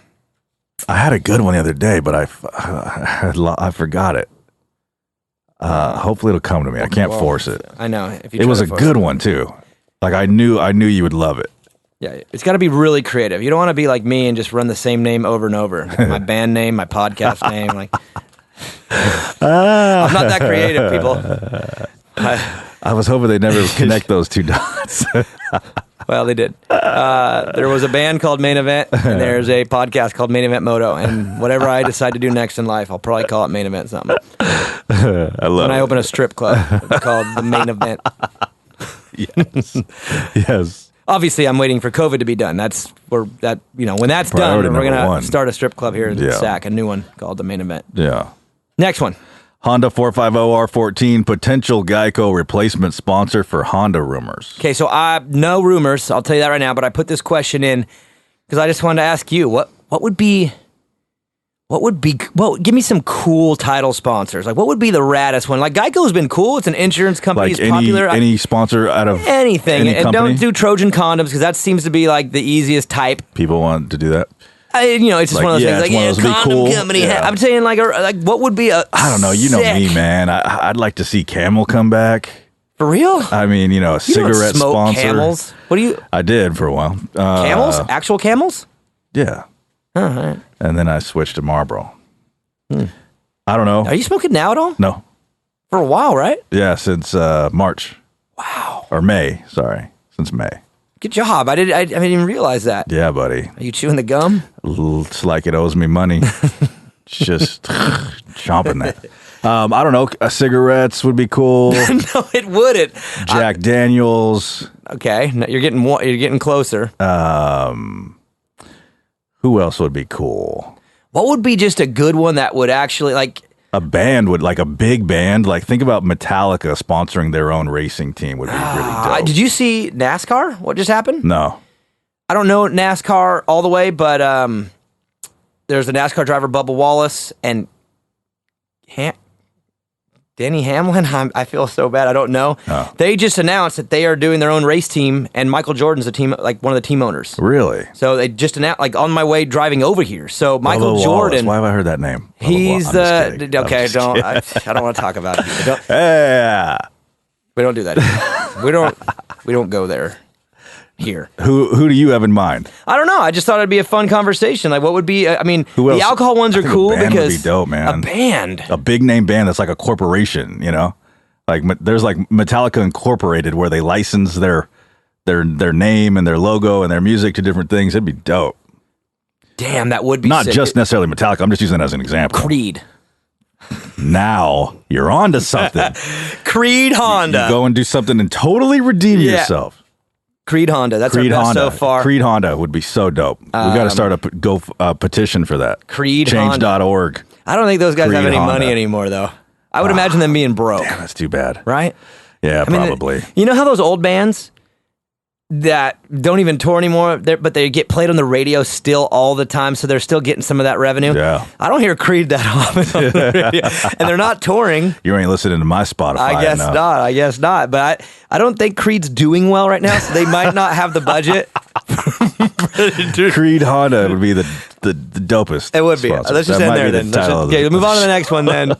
had a good one the other day, but I forgot it. Hopefully it'll come to me. I can't force it. I know. It was a good one, too. Like, I knew you would love it. Yeah, it's got to be really creative. You don't want to be like me and just run the same name over and over. My band name, my podcast name. Like, I'm not that creative, people. I was hoping they'd never connect those two dots. Well, they did. There was a band called Main Event, and there's a podcast called Main Event Moto. And whatever I decide to do next in life, I'll probably call it Main Event something. When I open a strip club, it's called the Main Event. Yes. Obviously, I'm waiting for COVID to be done. That's when that's Priority done, we're going to 1. start a strip club here in Sac, a new one called the Main Event. Yeah. Next one. Honda 450R14, potential Geico replacement sponsor for Honda rumors. Okay, so no rumors. I'll tell you that right now. But I put this question in because I just wanted to ask you what would be. Well, give me some cool title sponsors. Like, what would be the raddest one? Like, Geico's been cool. It's an insurance company. Like it's popular. Any sponsor out of anything. Any and company? don't do Trojan condoms because that seems to be like the easiest type. People want to do that. It's just Like, one of those yeah, things. it's one of those, it'd be condom cool. company. Yeah. I'm saying like what would be a I don't know. You know sick- me, man. I'd like to see Camel come back. For real? I mean, a You don't cigarette smoke sponsor. Camels? What do you? I did for a while. Camels? Actual camels? Yeah. All right. And then I switched to Marlboro. I don't know. Are you smoking now at all? No. For a while, right? Yeah, since March. Wow. Or May. Sorry. Since May. Good job. I didn't even realize that. Yeah, buddy. Are you chewing the gum? It's like it owes me money. Just chomping that. I don't know. Cigarettes would be cool. No, it wouldn't. Jack Daniels. Okay, no, you're getting closer. Who else would be cool? What would be just a good one that would actually like? A band would, like a big band. Like, think about Metallica sponsoring their own racing team would be really dope. Did you see NASCAR? What just happened? No. I don't know NASCAR all the way, but there's a NASCAR driver, Bubba Wallace, and Danny Hamlin. I feel so bad. I don't know. Oh. They just announced that they are doing their own race team, and Michael Jordan's a team, like one of the team owners. Really? So they just announced, like on my way driving over here. So Michael Bubba Jordan. Wallace. Why have I heard that name? He's I'm just kidding. the okay. I'm just kidding. I don't want to talk about it. Yeah. We don't do that. We don't go there. Here. Who do you have in mind? I don't know. I just thought it'd be a fun conversation. Like, what would be? Who else? The alcohol ones I are think cool a band because would be dope, man. A band, a big name band that's like a corporation. Like there's like Metallica Incorporated where they license their name and their logo and their music to different things. It'd be dope. Damn, that would be Not sick. just necessarily Metallica. I'm just using it as an example. Creed. Now you're on to something. Creed Honda. You go and do something and totally redeem yourself. Creed Honda. That's Creed our best Honda. so far. Creed Honda would be so dope. We got to start a petition for that. Creed Change.org. I don't think those guys have Creed any Honda. money anymore, though. I would imagine them being broke. Damn, that's too bad. Right? Yeah, I mean, probably. You know how those old bands that don't even tour anymore, but they get played on the radio still all the time, so they're still getting some of that revenue? Yeah. I don't hear Creed that often on the radio. And they're not touring. You ain't listening to my Spotify. I guess not. But I don't think Creed's doing well right now, so they might not have the budget. Creed Honda would be the dopest. It would be. sponsor. Let's just That end might there be the then. title of Okay, move on to the next one then.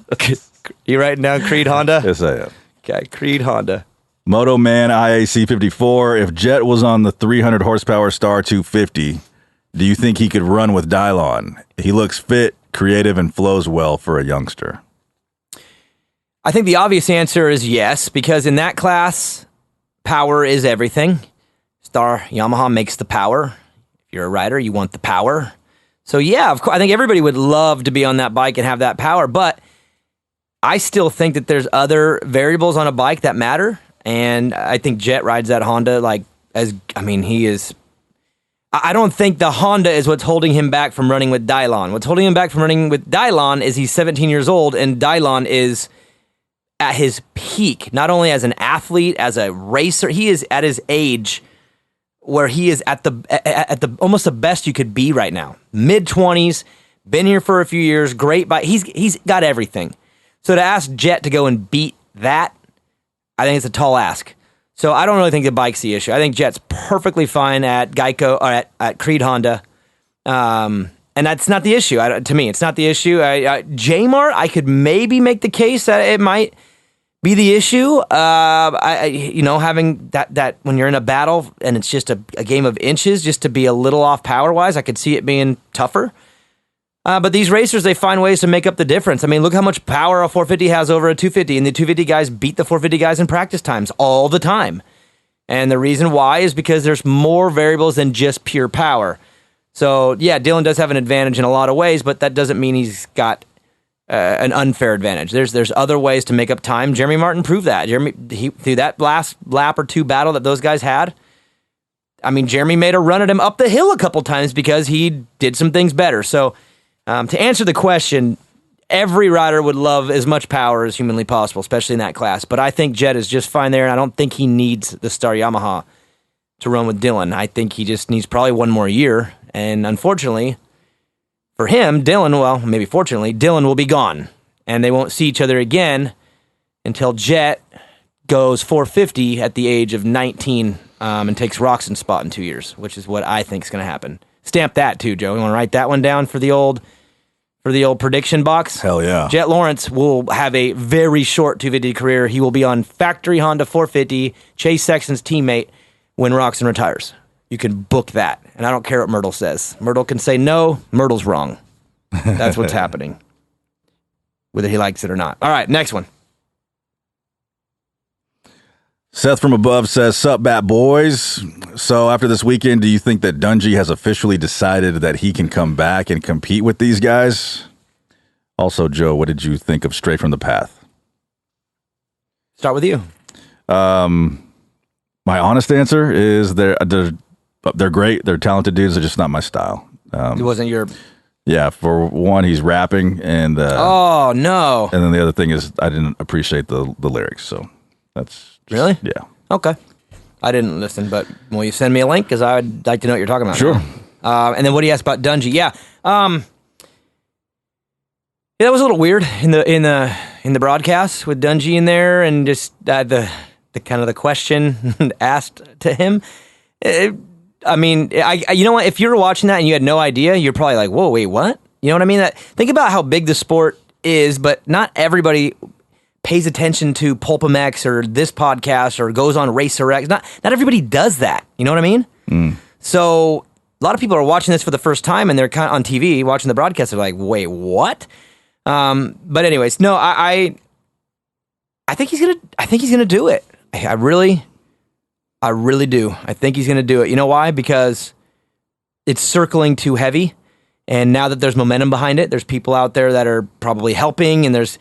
You writing down Creed Honda? Yes, I am. Okay, Creed Honda. Moto Man IAC 54. If Jet was on the 300 horsepower Star 250, do you think he could run with Dylon? He looks fit, creative, and flows well for a youngster. I think the obvious answer is yes, because in that class, power is everything. Star Yamaha makes the power. If you're a rider, you want the power. So yeah, of course, I think everybody would love to be on that bike and have that power, but I still think that there's other variables on a bike that matter. And I think Jet rides that Honda he is. I don't think the Honda is what's holding him back from running with Dylon. What's holding him back from running with Dylon is he's 17 years old, and Dylon is at his peak, not only as an athlete, as a racer. He is at his age where he is at the almost the best you could be right now. Mid-20s, been here for a few years, great bike. He's got everything. So to ask Jet to go and beat that, I think it's a tall ask. So I don't really think the bike's the issue. I think Jet's perfectly fine at Geico or at Creed Honda. And that's not the issue. To me, it's not the issue. J-Mart, I could maybe make the case that it might be the issue. Having that when you're in a battle and it's just a game of inches, just to be a little off power-wise, I could see it being tougher. But these racers, they find ways to make up the difference. I mean, look how much power a 450 has over a 250, and the 250 guys beat the 450 guys in practice times all the time. And the reason why is because there's more variables than just pure power. So, yeah, Dylan does have an advantage in a lot of ways, but that doesn't mean he's got an unfair advantage. There's other ways to make up time. Jeremy Martin proved that. Through that last lap or two battle that those guys had, I mean, Jeremy made a run at him up the hill a couple times because he did some things better. So, to answer the question, every rider would love as much power as humanly possible, especially in that class. But I think Jet is just fine there, and I don't think he needs the Star Yamaha to run with Dylan. I think he just needs probably one more year. And unfortunately, for him, Dylan will be gone. And they won't see each other again until Jet goes 450 at the age of 19 and takes Roxon's spot in 2 years, which is what I think is going to happen. Stamp that too, Joe. You want to write that one down for the old prediction box? Hell yeah. Jet Lawrence will have a very short 250 career. He will be on factory Honda 450, Chase Sexton's teammate, when Roxon retires. You can book that. And I don't care what Myrtle says. Myrtle can say no. Myrtle's wrong. That's what's happening, whether he likes it or not. All right, next one. Seth from above says, "Sup, bat boys." So after this weekend, do you think that Dungey has officially decided that he can come back and compete with these guys? Also, Joe, what did you think of Straight from the Path? Start with you. My honest answer is they're great. They're talented dudes. They're just not my style. It wasn't your... Yeah, for one, he's rapping, and oh, no. And then the other thing is I didn't appreciate the lyrics, so that's... Really? Yeah. Okay. I didn't listen, but will you send me a link? Because I would like to know what you're talking about. Sure. And then what do you ask about Dungey? Yeah. Yeah, that was a little weird in the broadcast with Dungey in there, and just the kind of the question asked to him. I mean, you know what? If you were watching that and you had no idea, you're probably like, "Whoa, wait, what?" You know what I mean? Think about how big the sport is, but not everybody pays attention to Pulpamex or this podcast or goes on Racer X. Not everybody does that. You know what I mean? Mm. So a lot of people are watching this for the first time, and they're kind of on TV watching the broadcast. They're like, "Wait, what?" But anyways, no, I think he's gonna do it. I really do. I think he's gonna do it. You know why? Because it's circling too heavy, and now that there's momentum behind it, there's people out there that are probably helping, and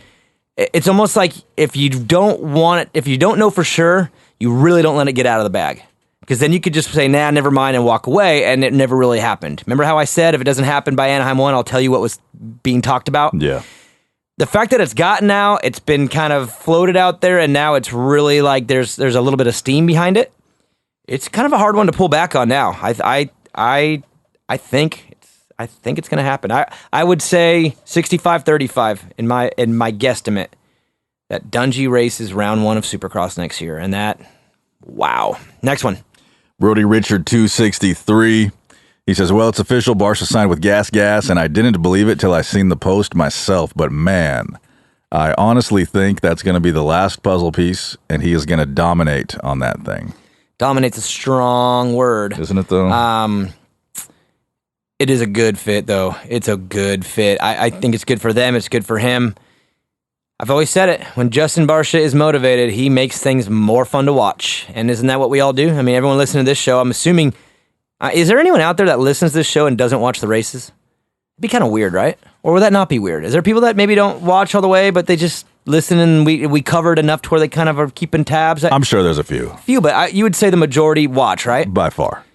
it's almost like if you don't know for sure, you really don't let it get out of the bag. Because then you could just say, nah, never mind, and walk away, and it never really happened. Remember how I said, if it doesn't happen by Anaheim 1, I'll tell you what was being talked about? Yeah. The fact that it's gotten out, it's been kind of floated out there, and now it's really like there's a little bit of steam behind it. It's kind of a hard one to pull back on now. I think it's going to happen. I would say 65-35 in my guesstimate that Dungey races round 1 of Supercross next year, and wow. Next one. Brody Richard 263. He says, "Well, it's official. Barsha signed with Gas, and I didn't believe it till I seen the post myself. But man, I honestly think that's going to be the last puzzle piece, and he is going to dominate on that thing." Dominate's a strong word, isn't it? Though, it is a good fit, though. It's a good fit. I think it's good for them. It's good for him. I've always said it. When Justin Barsha is motivated, he makes things more fun to watch. And isn't that what we all do? I mean, everyone listening to this show, I'm assuming... is there anyone out there that listens to this show and doesn't watch the races? It'd be kind of weird, right? Or would that not be weird? Is there people that maybe don't watch all the way, but they just listen and we covered enough to where they kind of are keeping tabs? I'm sure there's a few. But you would say the majority watch, right? By far.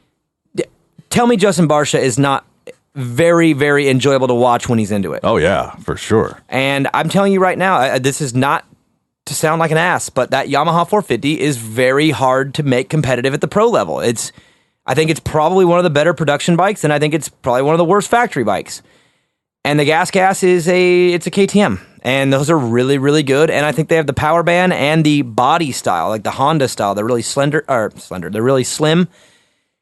Tell me Justin Barsha is not very, very enjoyable to watch when he's into it. Oh, yeah, for sure. And I'm telling you right now, this is not to sound like an ass, but that Yamaha 450 is very hard to make competitive at the pro level. I think it's probably one of the better production bikes, and I think it's probably one of the worst factory bikes. And the Gas is it's a KTM, and those are really, really good. And I think they have the power band and the body style, like the Honda style. They're really slender. They're really slim.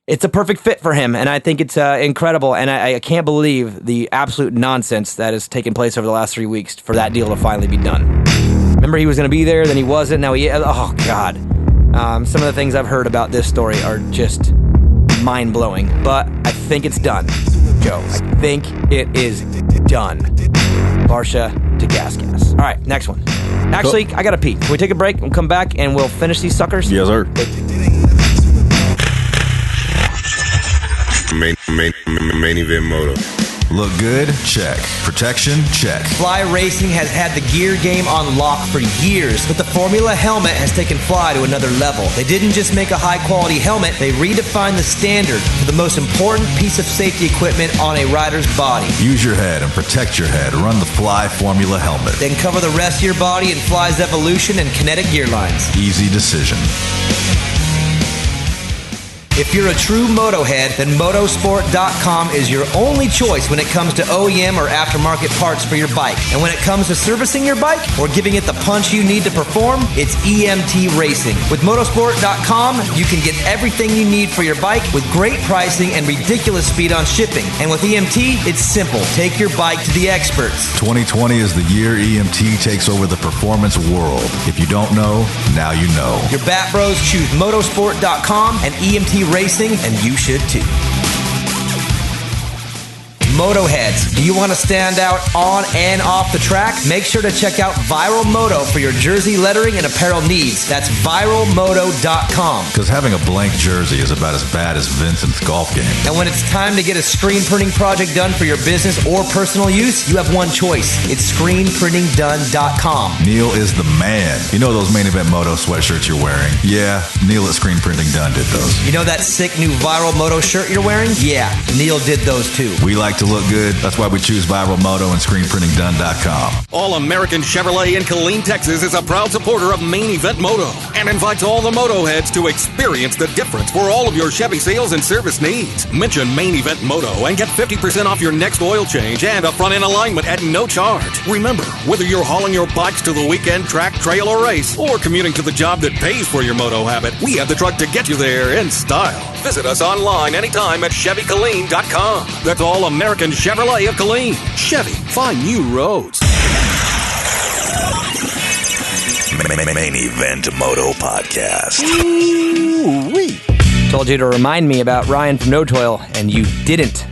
It's a perfect fit for him, and I think it's incredible. And I can't believe the absolute nonsense that has taken place over the last 3 weeks for that deal to finally be done. Remember, he was going to be there, then he wasn't. Now oh God. Some of the things I've heard about this story are just mind-blowing, but I think it's done, Joe. I think it is done. Barsha to Gas. All right, next one. Actually, I got to pee. Can we take a break? We'll come back and we'll finish these suckers? Yes, sir. Main event moto. Look good? Check. Protection? Check. Fly Racing has had the gear game on lock for years, but the Formula helmet has taken Fly to another level. They didn't just make a high-quality helmet, they redefined the standard for the most important piece of safety equipment on a rider's body. Use your head and protect your head. Run the Fly Formula helmet. Then cover the rest of your body in Fly's Evolution and Kinetic gear lines. Easy decision. If you're a true Motohead, then Motosport.com is your only choice when it comes to OEM or aftermarket parts for your bike. And when it comes to servicing your bike or giving it the punch you need to perform, it's EMT Racing. With Motosport.com, you can get everything you need for your bike with great pricing and ridiculous speed on shipping. And with EMT, it's simple. Take your bike to the experts. 2020 is the year EMT takes over the performance world. If you don't know, now you know. Your Bat Bros choose Motosport.com and EMT Racing, and you should too. Motoheads, do you want to stand out on and off the track? Make sure to check out Viral Moto for your jersey lettering and apparel needs. That's viralmoto.com. Because having a blank jersey is about as bad as Vincent's golf game. And when it's time to get a screen printing project done for your business or personal use, you have one choice. It's screenprintingdone.com. Neil is the man. You know those Main Event Moto sweatshirts you're wearing? Yeah, Neil at Screen Printing Done did those. You know that sick new Viral Moto shirt you're wearing? Yeah, Neil did those too. We like to look good. That's why we choose Viral Moto and ScreenPrintingDone.com. All American Chevrolet in Killeen, Texas is a proud supporter of Main Event Moto and invites all the Motoheads to experience the difference for all of your Chevy sales and service needs. Mention Main Event Moto and get 50% off your next oil change and a front-end alignment at no charge. Remember, whether you're hauling your bikes to the weekend track, trail, or race, or commuting to the job that pays for your moto habit, we have the truck to get you there in style. Visit us online anytime at ChevyKilleen.com. That's all American Chevrolet of Killeen. Chevy, find new roads. Main Event Moto Podcast. Ooh-wee. Told you to remind me about Ryan from No Toil, and you didn't.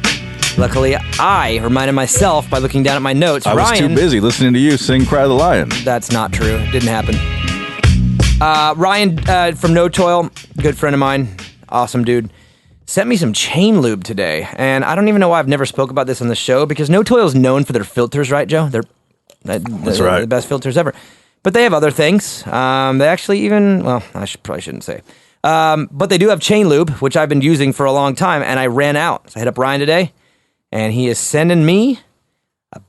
Luckily, I reminded myself by looking down at my notes. I was too busy listening to you sing Cry the Lion. That's not true. It didn't happen. Ryan from No Toil, good friend of mine, awesome dude, sent me some chain lube today. And I don't even know why I've never spoke about this on the show, because No Toil is known for their filters, right, Joe? They're the best filters ever. But they have other things. They actually even, well, I probably shouldn't say. But they do have chain lube, which I've been using for a long time, and I ran out. So I hit up Ryan today, and he is sending me a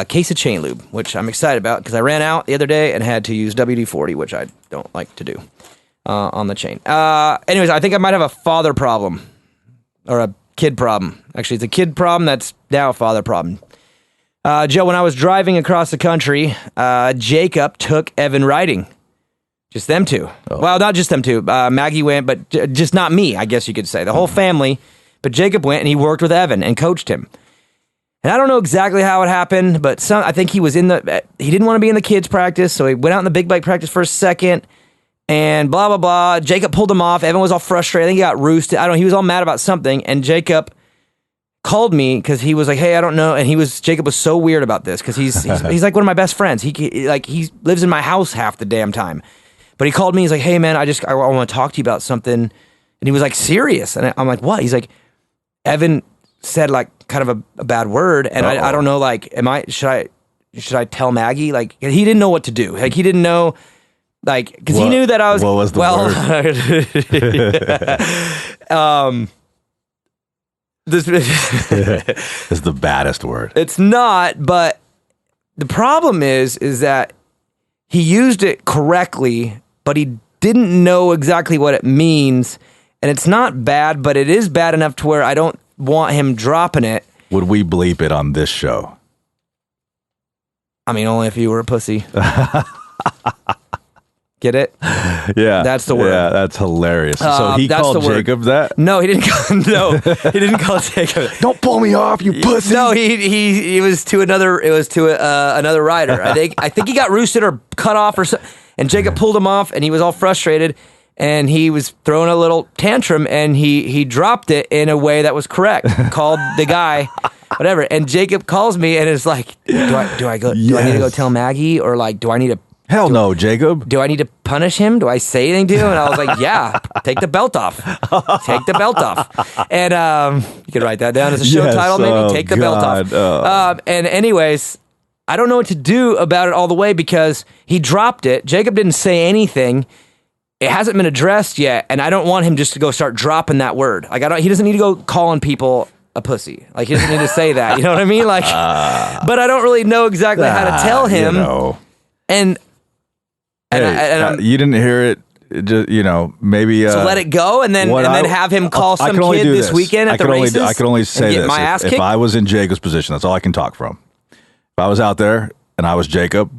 case of chain lube, which I'm excited about because I ran out the other day and had to use WD-40, which I don't like to do on the chain. Anyways, I think I might have a father problem or a kid problem. Actually, it's a kid problem that's now a father problem. Joe, when I was driving across the country, Jacob took Evan riding. Just them two. Oh. Well, not just them two. Maggie went, but just not me, I guess you could say. The whole family. But Jacob went and he worked with Evan and coached him. And I don't know exactly how it happened, but I think he was he didn't want to be in the kids' practice, so he went out in the big bike practice for a second, and blah, blah, blah. Jacob pulled him off. Evan was all frustrated. I think he got roosted. I don't know. He was all mad about something, and Jacob called me because he was like, hey, I don't know. And Jacob was so weird about this because he's like one of my best friends. He lives in my house half the damn time. But he called me. He's like, hey, man, I want to talk to you about something. And he was like serious. And I'm like, what? He's like, Evan said like kind of a bad word. And I don't know, like, should I tell Maggie? Like, he didn't know what to do. Like, he didn't know, like, because he knew that I was. What was the word? This is the baddest word. It's not, but the problem is that he used it correctly, but he didn't know exactly what it means. And it's not bad, but it is bad enough to where I don't want him dropping it. Would we bleep it on this show? I mean, only if you were a pussy. Get it? Yeah. That's the word. Yeah, that's hilarious. So he called Jacob that? No, he didn't he didn't call Jacob. Don't pull me off, you pussy. No, he was to another rider. I think he got roosted or cut off or something. And Jacob pulled him off and he was all frustrated and he was throwing a little tantrum and he dropped it in a way that was correct. Called the guy, whatever. And Jacob calls me and is like, do I need to go tell Maggie, or like, do I need to? Hell no, Jacob. Do I need to punish him? Do I say anything to him? And I was like, yeah, take the belt off. Take the belt off. And you can write that down as a show title, maybe. Take the belt off. And anyways, I don't know what to do about it all the way because he dropped it. Jacob didn't say anything. It hasn't been addressed yet, and I don't want him just to go start dropping that word. Like, he doesn't need to go calling people a pussy. Like, he doesn't need to say that. You know what I mean? Like, but I don't really know exactly how to tell him. You know. And you didn't hear it just, maybe. So let it go, and then have him call some kid this weekend at the races. I can only say get this: my ass if kicked? I was in Jacob's position, that's all I can talk from. If I was out there and I was Jacob,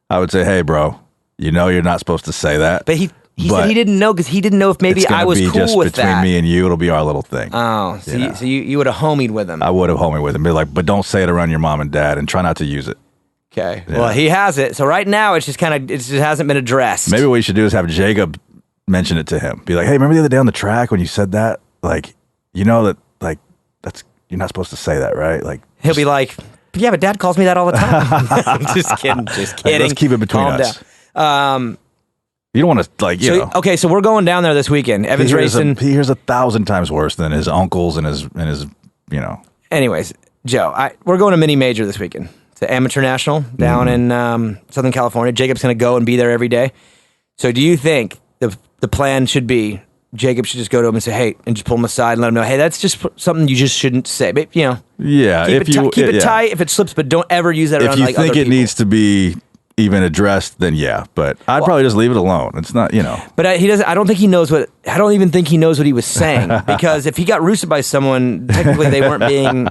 I would say, "Hey, bro, you're not supposed to say that." But he said he didn't know because he didn't know if maybe I was cool with between that. me and you, it'll be our little thing. Oh, so you would have homied with him. I would have homied with him, be like, but don't say it around your mom and dad, and try not to use it. Okay. Yeah. Well, he has it. So right now, it just hasn't been addressed. Maybe what we should do is have Jacob mention it to him. Be like, hey, remember the other day on the track when you said that? Like, that's you're not supposed to say that, right? Like, he'll be like, yeah, but Dad calls me that all the time. Just kidding. Let's keep it between us. Down. You don't want to Okay, so we're going down there this weekend. Evan's racing. He hears 1,000 times worse than his uncles and his. Anyways, Joe, we're going to mini major this weekend. It's an amateur national down in Southern California. Jacob's going to go and be there every day. So do you think the plan should be Jacob should just go to him and say, hey, and just pull him aside and let him know, hey, that's just something you just shouldn't say. But, yeah, keep it tight if it slips, but don't ever use that around other people. If you think it needs to be even addressed, then yeah. But I'd probably just leave it alone. It's not, But he doesn't. I don't even think he knows what he was saying, because if he got roosted by someone, technically they weren't being.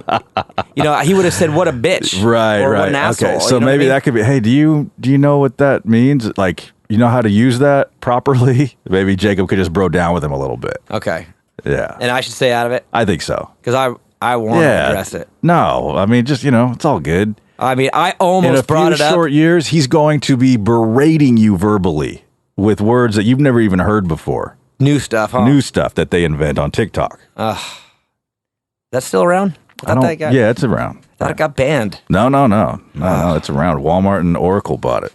He would have said, "What a bitch!" Right, or, right. What an asshole. Okay, so maybe that could be. Hey, do you know what that means? Like, you know how to use that properly? Maybe Jacob could just bro down with him a little bit. Okay. Yeah. And I should stay out of it? I think so. Because I want to address it. No, I mean, just it's all good. I mean, I almost brought it up. In a few short years, he's going to be berating you verbally with words that you've never even heard before. New stuff, huh? New stuff that they invent on TikTok. That's still around? Yeah, it's around. I thought it got banned. No, it's around. Walmart and Oracle bought it.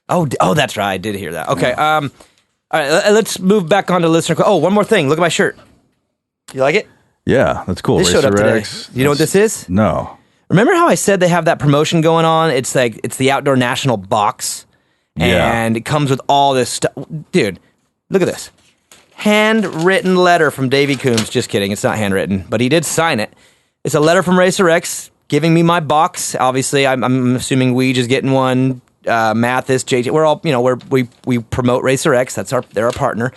Oh, that's right. I did hear that. Okay. All right, let's move back on to listener. Oh, one more thing. Look at my shirt. You like it? Yeah, that's cool. This showed up today. You know what this is? No. Remember how I said they have that promotion going on? It's the Outdoor National box, and it comes with all this stuff. Dude, look at this. Handwritten letter from Davey Coombs. Just kidding, it's not handwritten, but he did sign it. It's a letter from Racer X giving me my box. Obviously, I'm assuming Weege is getting one. Mathis, JJ, we're all, we promote Racer X. They're our partner.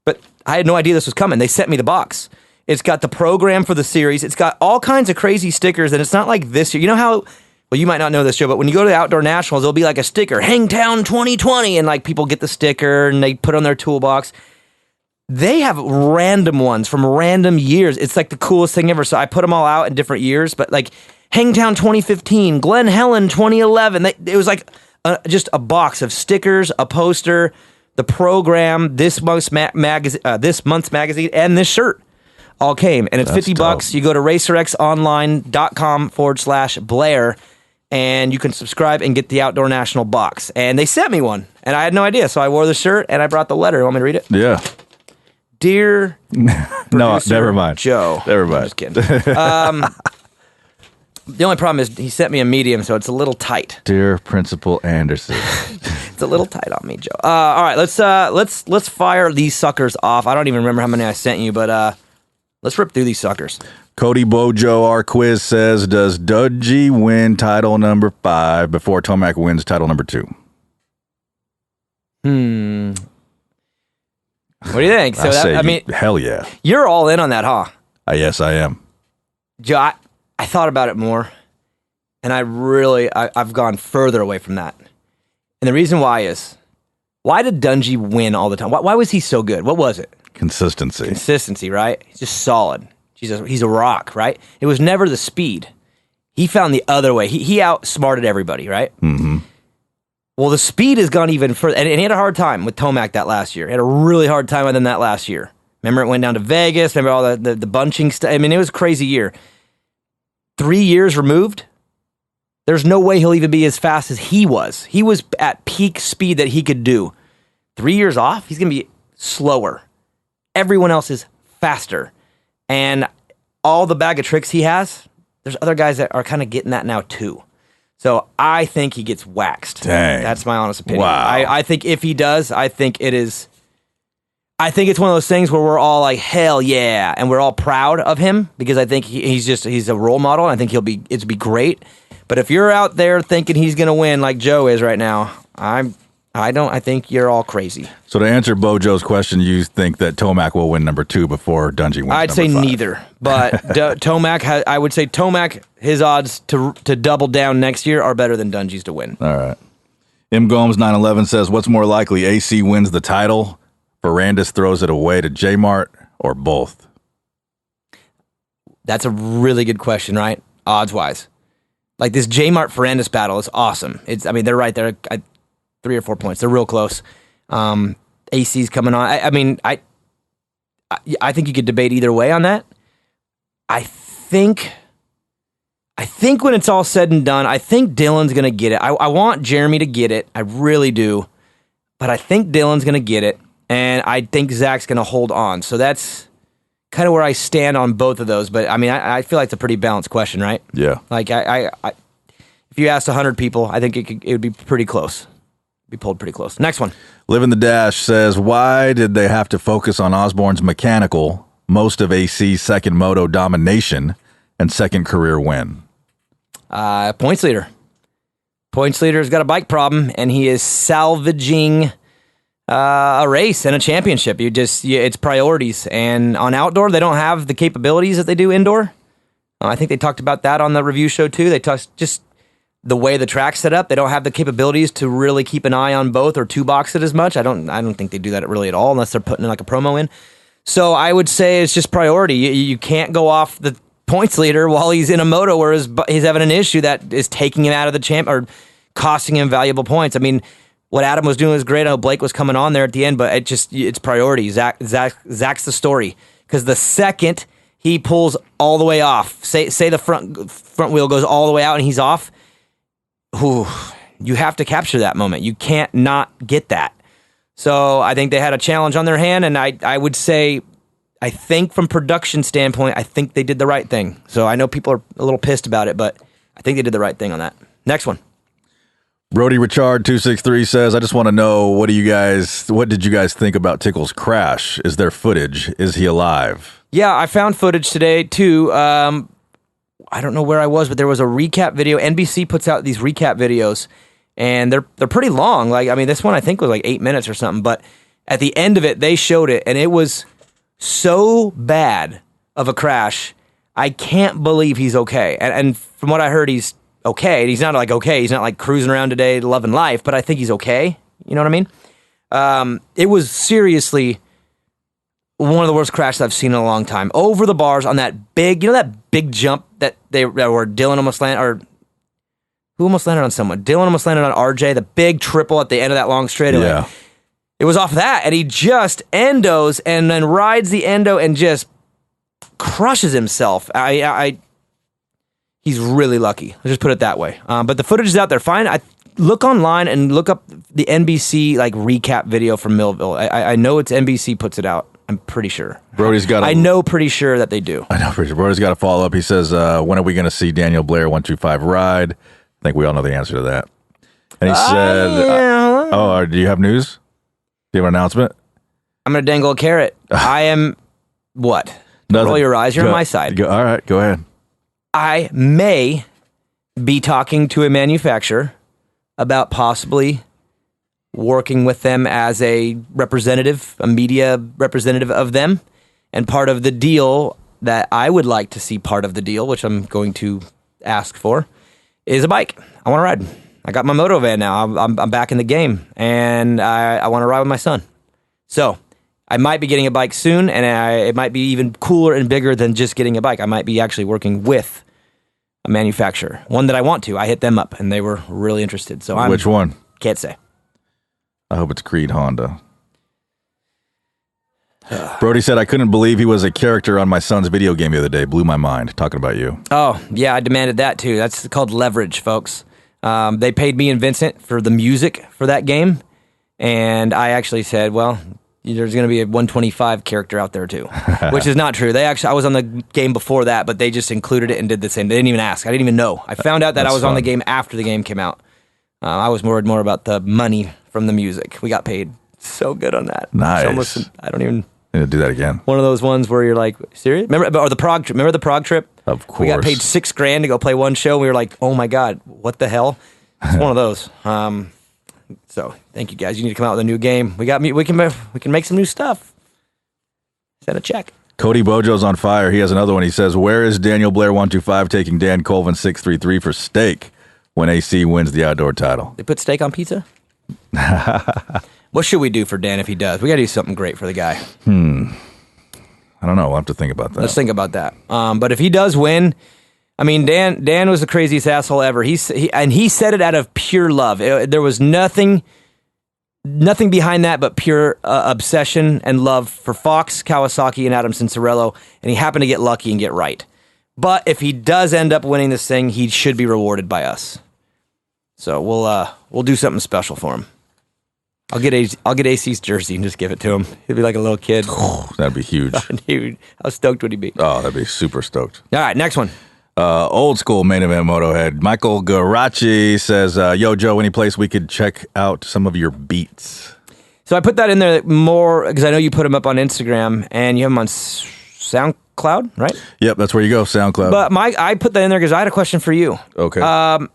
But I had no idea this was coming. They sent me the box. It's got the program for the series. It's got all kinds of crazy stickers, and it's not like this year. You know how, well, you might not know this, Joe, but when you go to the Outdoor Nationals, there'll be like a sticker, Hangtown 2020, and like people get the sticker and they put it on their toolbox. They have random ones from random years. It's like the coolest thing ever. So I put them all out in different years, but like Hangtown 2015, Glen Helen 2011. It was like just a box of stickers, a poster, the program, this month's magazine, and this shirt. All came, and it's $50. You go to racerxonline.com/Blair, and you can subscribe and get the Outdoor National box. And they sent me one, and I had no idea, so I wore the shirt and I brought the letter. You want me to read it? Yeah. Dear no, never mind. Joe. Never mind. I'm just kidding. The only problem is he sent me a medium, so it's a little tight. Dear Principal Anderson. It's a little tight on me, Joe. All right, let's fire these suckers off. I don't even remember how many I sent you, but let's rip through these suckers. Cody Bojo, our quiz says, does Dungey win title number 5 before Tomac wins title number 2? What do you think? So hell yeah. You're all in on that, huh? Yes, I am. Joe, I thought about it more, and I've gone further away from that. And the reason why is, why did Dungey win all the time? Why was he so good? What was it? Consistency, right? He's just solid. He's a rock, right? It was never the speed. He found the other way. He outsmarted everybody, right? Mm-hmm. Well, the speed has gone even further. And he had a hard time with Tomac that last year. He had a really hard time with him that last year. Remember, it went down to Vegas. Remember all the bunching stuff? I mean, it was a crazy year. 3 years removed, there's no way he'll even be as fast as he was. He was at peak speed that he could do. 3 years off, he's going to be slower. Everyone else is faster. And all the bag of tricks he has, there's other guys that are kind of getting that now too. So I think he gets waxed. Dang. That's my honest opinion. Wow. I think if he does, I think it's one of those things where we're all like, hell yeah, and we're all proud of him because I think he's a role model, and I think it'd be great. But if you're out there thinking he's going to win like Joe is right now, I'm I think you're all crazy. So to answer Bojo's question, you think that Tomac will win number 2 before Dungey wins I'd number say 5. neither, but Tomac. I would say Tomac. His odds to double down next year are better than Dungey's to win. All right. M. Gomes 911 says, what's more likely, AC wins the title, Ferrandis throws it away to J-Mart, or both? That's a really good question, right? Odds-wise. Like this J-Mart Ferrandis battle is awesome. They're right there at 3 or 4 points. They're real close. AC's coming on. I think you could debate either way on that. I think when it's all said and done, I think Dylan's going to get it. I want Jeremy to get it. I really do. But I think Dylan's going to get it. And I think Zach's going to hold on. So that's kind of where I stand on both of those. But I feel like it's a pretty balanced question, right? Yeah. Like if you asked 100 people, I think it would be pretty close. Be pulled pretty close. Next one. Living the Dash says, why did they have to focus on Osborne's mechanical, most of AC's second moto domination, and second career win? Points leader. Points leader's got a bike problem, and he is salvaging a race and a championship. It's priorities. And on outdoor, they don't have the capabilities that they do indoor. I think they talked about that on the review show too. They talked just the way the track's set up. They don't have the capabilities to really keep an eye on both or two box it as much. I don't think they do that really at all unless they're putting in like a promo in. So I would say it's just priority. You can't go off the points leader while he's in a moto where he's having an issue that is taking him out of the champ or costing him valuable points. I mean, what Adam was doing was great. I know Blake was coming on there at the end, but it's priority. Zach's the story. Because the second he pulls all the way off, say the front wheel goes all the way out and he's off, you have to capture that moment. You can't not get that. So I think they had a challenge on their hand, and I would say, I think from production standpoint, I think they did the right thing. So I know people are a little pissed about it, but I think they did the right thing on that. Next one. Brody Richard 263 says, I just want to know, what did you guys think about Tickle's crash? Is there footage? Is he alive? Yeah, I found footage today too. I don't know where I was, but there was a recap video. NBC puts out these recap videos, and they're pretty long. This one I think was like 8 minutes or something, but at the end of it, they showed it, and it was so bad of a crash. I can't believe he's okay. And from what I heard, he's okay. He's not like okay. He's not like cruising around today loving life, but I think he's okay. You know what I mean? It was seriously one of the worst crashes I've seen in a long time. Over the bars on that big jump that where Dylan almost landed, or who almost landed on someone? Dylan almost landed on RJ, the big triple at the end of that long straightaway. Yeah. It was off that, and he just endos and then rides the endo and just crushes himself. He's really lucky. Let's just put it that way. But the footage is out there. Fine. Look online and look up the NBC recap video from Millville. I know it's NBC puts it out. I'm pretty sure. Brody's got. Pretty sure that they do. I know, pretty sure. Brody's got a follow up. He says, "When are we going to see Daniel Blair 125 ride?" I think we all know the answer to that. And he said, yeah. Do you have news? Do you have an announcement? I'm going to dangle a carrot. I am what? Nothing. Roll your eyes. You're on my side. All right, go ahead. I may be talking to a manufacturer about possibly working with them as a representative, a media representative of them. And part of the deal that I would like to see part of the deal, which I'm going to ask for, is a bike. I want to ride. I got my moto van now. I'm back in the game, and I want to ride with my son. So I might be getting a bike soon, and it might be even cooler and bigger than just getting a bike. I might be actually working with a manufacturer, one that I want to. I hit them up, and they were really interested. So Which one? Can't say. I hope it's Creed Honda. Brody said, I couldn't believe he was a character on my son's video game the other day. Blew my mind. Talking about you. Oh, yeah, I demanded that too. That's called leverage, folks. They paid me and Vincent for the music for that game, and I actually said, well, there's going to be a 125 character out there too, which is not true. I was on the game before that, but they just included it and did the same. They didn't even ask. I didn't even know. I found out that I was on the game after the game came out. I was worried more about the money from the music. We got paid so good on that. Nice. I don't even... I'm gonna do that again. One of those ones where you're like, serious? Remember the Prague trip? Of course. We got paid $6,000 to go play one show. We were like, oh my God, what the hell? It's one of those. So thank you guys. You need to come out with a new game. We can make some new stuff. Send a check. Cody Bojo's on fire. He has another one. He says, where is Daniel Blair 125 taking Dan Colvin 633 for steak when AC wins the outdoor title? They put steak on pizza? What should we do for Dan if he does? We got to do something great for the guy. I don't know. We'll have to think about that. Let's think about that. But if he does win, I mean, Dan was the craziest asshole ever. He said it out of pure love. There was nothing behind that but pure obsession and love for Fox, Kawasaki, and Adam Cincerello, and he happened to get lucky and get right. But if he does end up winning this thing, he should be rewarded by us. So we'll do something special for him. I'll get AC's jersey and just give it to him. He'll be like a little kid. That'd be huge. Dude, how stoked would he be? Oh, that'd be super stoked. All right, next one. Old school main event Motohead. Michael Garachi says, yo, Joe, any place we could check out some of your beats? So I put that in there more because I know you put them up on Instagram and you have them on SoundCloud, right? Yep, that's where you go, SoundCloud. But I put that in there because I had a question for you. Okay.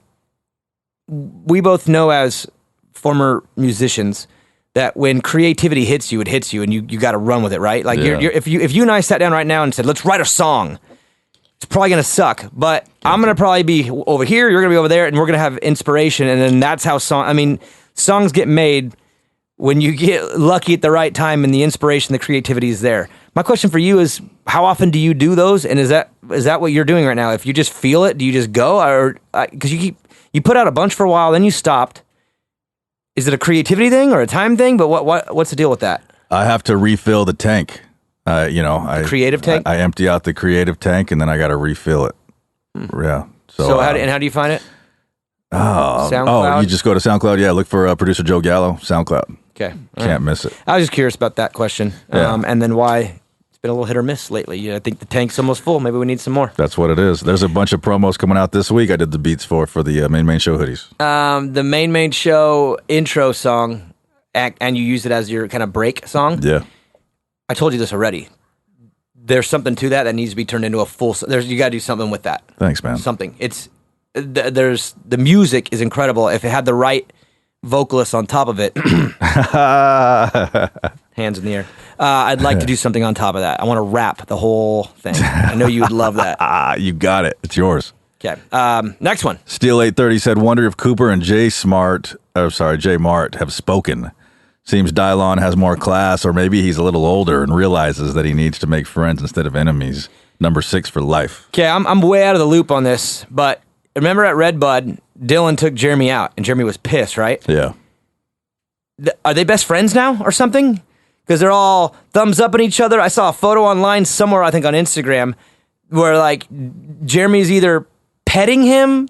We both know as former musicians that when creativity hits you, it hits you, and you got to run with it, right? Like if you and I sat down right now and said, let's write a song, it's probably going to suck, but I'm going to probably be over here, you're going to be over there, and we're going to have inspiration, and then that's how songs get made when you get lucky at the right time and the inspiration, the creativity is there. My question for you is, how often do you do those, and is that what you're doing right now? If you just feel it, do you just go, or because you put out a bunch for a while, then you stopped. Is it a creativity thing or a time thing? But what's the deal with that? I have to refill the tank. Creative tank? I empty out the creative tank and then I got to refill it. Yeah. So how do you find it? SoundCloud? You just go to SoundCloud. Yeah, look for producer Joe Gallo, SoundCloud. Okay. Can't miss it. I was just curious about that question. Yeah. And then why it's been a little hit or miss lately. I think the tank's almost full. Maybe we need some more. That's what it is. There's a bunch of promos coming out this week. I did the beats for the main show hoodies. The main show intro song, and you use it as your kind of break song. Yeah. I told you this already. There's something to that needs to be turned into a full. You got to do something with that. Thanks, man. Something. The music is incredible. If it had the right vocalist on top of it, hands in the air. I'd like to do something on top of that. I want to rap the whole thing. I know you would love that. You got it. It's yours. Okay. Next one. Steel 830 said, wonder if Cooper and Jay Mart have spoken. Seems Dylon has more class, or maybe he's a little older and realizes that he needs to make friends instead of enemies. Number 6 for life. Okay, I'm way out of the loop on this, but remember at Redbud, Dylan took Jeremy out, and Jeremy was pissed, right? Yeah. Are they best friends now or something? Because they're all thumbs up at each other. I saw a photo online somewhere, I think on Instagram, where like Jeremy's either petting him,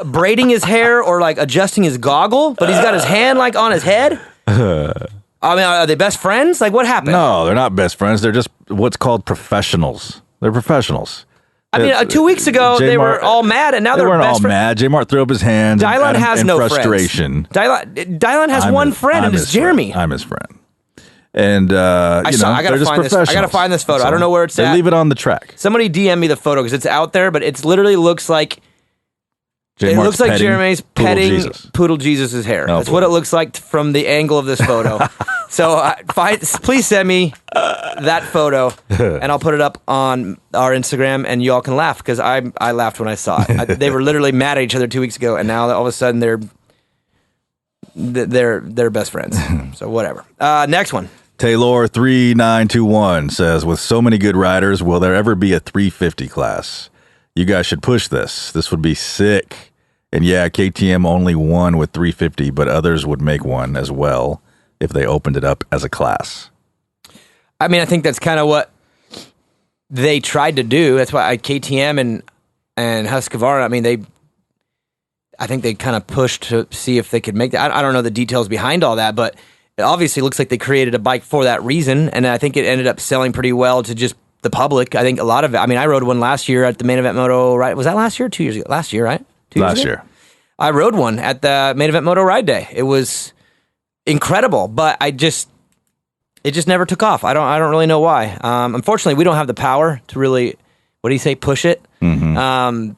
braiding his hair, or like adjusting his goggle, but he's got his hand like on his head. I mean, are they best friends? Like, what happened? No, they're not best friends. They're just what's called professionals. They're professionals. I mean, 2 weeks ago, they were all mad, and now they're weren't best all friends. mad. J Mart threw up his hands. Dylan has no frustration. Friends. Dylan has one friend, and it's Jeremy. I'm his friend. And, I gotta find this. I gotta find this photo. I don't know where it's at. Leave it on the track. Somebody DM me the photo because it's out there, but it literally looks like Jeremy's petting Poodle Jesus' hair. That's what it looks like from the angle of this photo. So please send me that photo, and I'll put it up on our Instagram, and y'all can laugh because I laughed when I saw it. They were literally mad at each other 2 weeks ago, and now all of a sudden they're best friends. So whatever. Next one. Taylor 3921 says, with so many good riders, will there ever be a 350 class? You guys should push this. This would be sick. And yeah, KTM only won with 350, but others would make one as well if they opened it up as a class. I mean, I think that's kind of what they tried to do. That's why KTM and Husqvarna, I mean, I think they kind of pushed to see if they could make that. I don't know the details behind all that, but it obviously looks like they created a bike for that reason, and I think it ended up selling pretty well to just the public. I think a lot of it. I mean, I rode one last year at the Main Event Moto, right? Was that last year or 2 years ago? Last year, right? 2 years last ago? year. I rode one at the Main Event Moto Ride Day. It was incredible, but it just never took off. I don't really know why. Unfortunately, we don't have the power to really, what do you say, push it? Mm-hmm.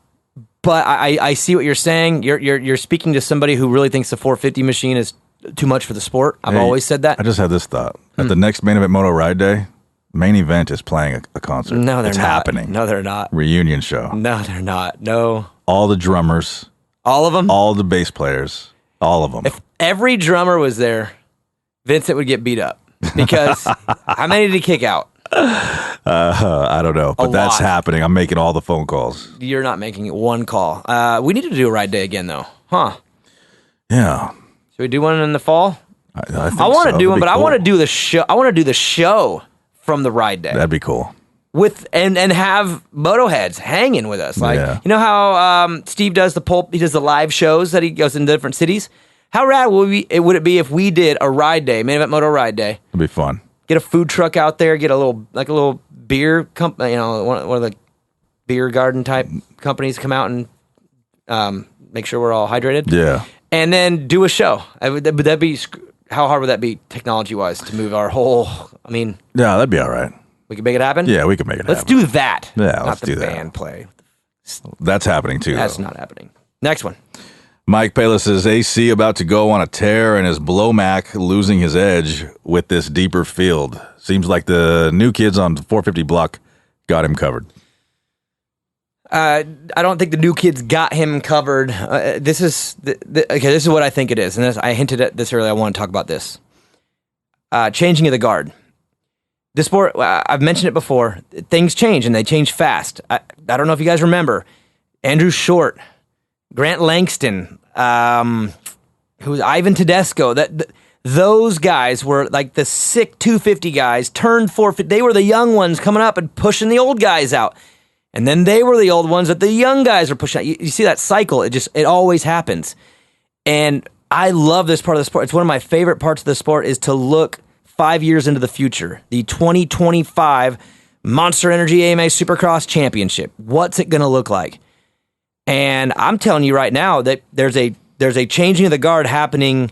But I see what you're saying. You're speaking to somebody who really thinks the 450 machine is too much for the sport. I've always said that. I just had this thought. At the next Main Event Moto Ride Day, Main Event is playing a concert. No, they're it's not. happening. No, they're not. Reunion show. No, they're not. No. All the drummers. All of them? All the bass players. All of them. If every drummer was there, Vincent would get beat up. Because how many did he kick out? I don't know, but that's happening. I'm making all the phone calls. You're not making one call. We need to do a ride day again, though. Huh? Yeah. Should we do one in the fall? I want to do one, but cool. I want to do the show. I want to do the show from the ride day. That'd be cool. With and have Motoheads hanging with us. Like Yeah. you know how Steve does he does the live shows that he goes in different cities. How rad would it be if we did a ride day, Main Event Moto Ride Day? It'd be fun. Get a food truck out there, get a little beer company, one of the beer garden type companies come out and make sure we're all hydrated. Yeah. And then do a show. Would that be, how hard would that be technology wise to move our whole, Yeah, that'd be all right. We can make it happen? Yeah, we can make it happen. Let's do that. Yeah, not let's the do that. band play. That's happening too. That's though. not happening. Next one. Mike Palis is AC about to go on a tear and is Blomac losing his edge with this deeper field. Seems like the new kids on 450 block got him covered. I don't think the new kids got him covered. This is this is what I think it is, and I hinted at this earlier. I want to talk about this. Changing of the guard. The sport, I've mentioned it before. Things change, and they change fast. I don't know if you guys remember Andrew Short, Grant Langston, who was Ivan Tedesco. Those guys were like the sick 250 guys turned 450. They were the young ones coming up and pushing the old guys out. And then they were the old ones that the young guys are pushing out. You see that cycle. It always happens. And I love this part of the sport. It's one of my favorite parts of the sport is to look 5 years into the future. The 2025 Monster Energy AMA Supercross Championship. What's it going to look like? And I'm telling you right now that there's a changing of the guard happening.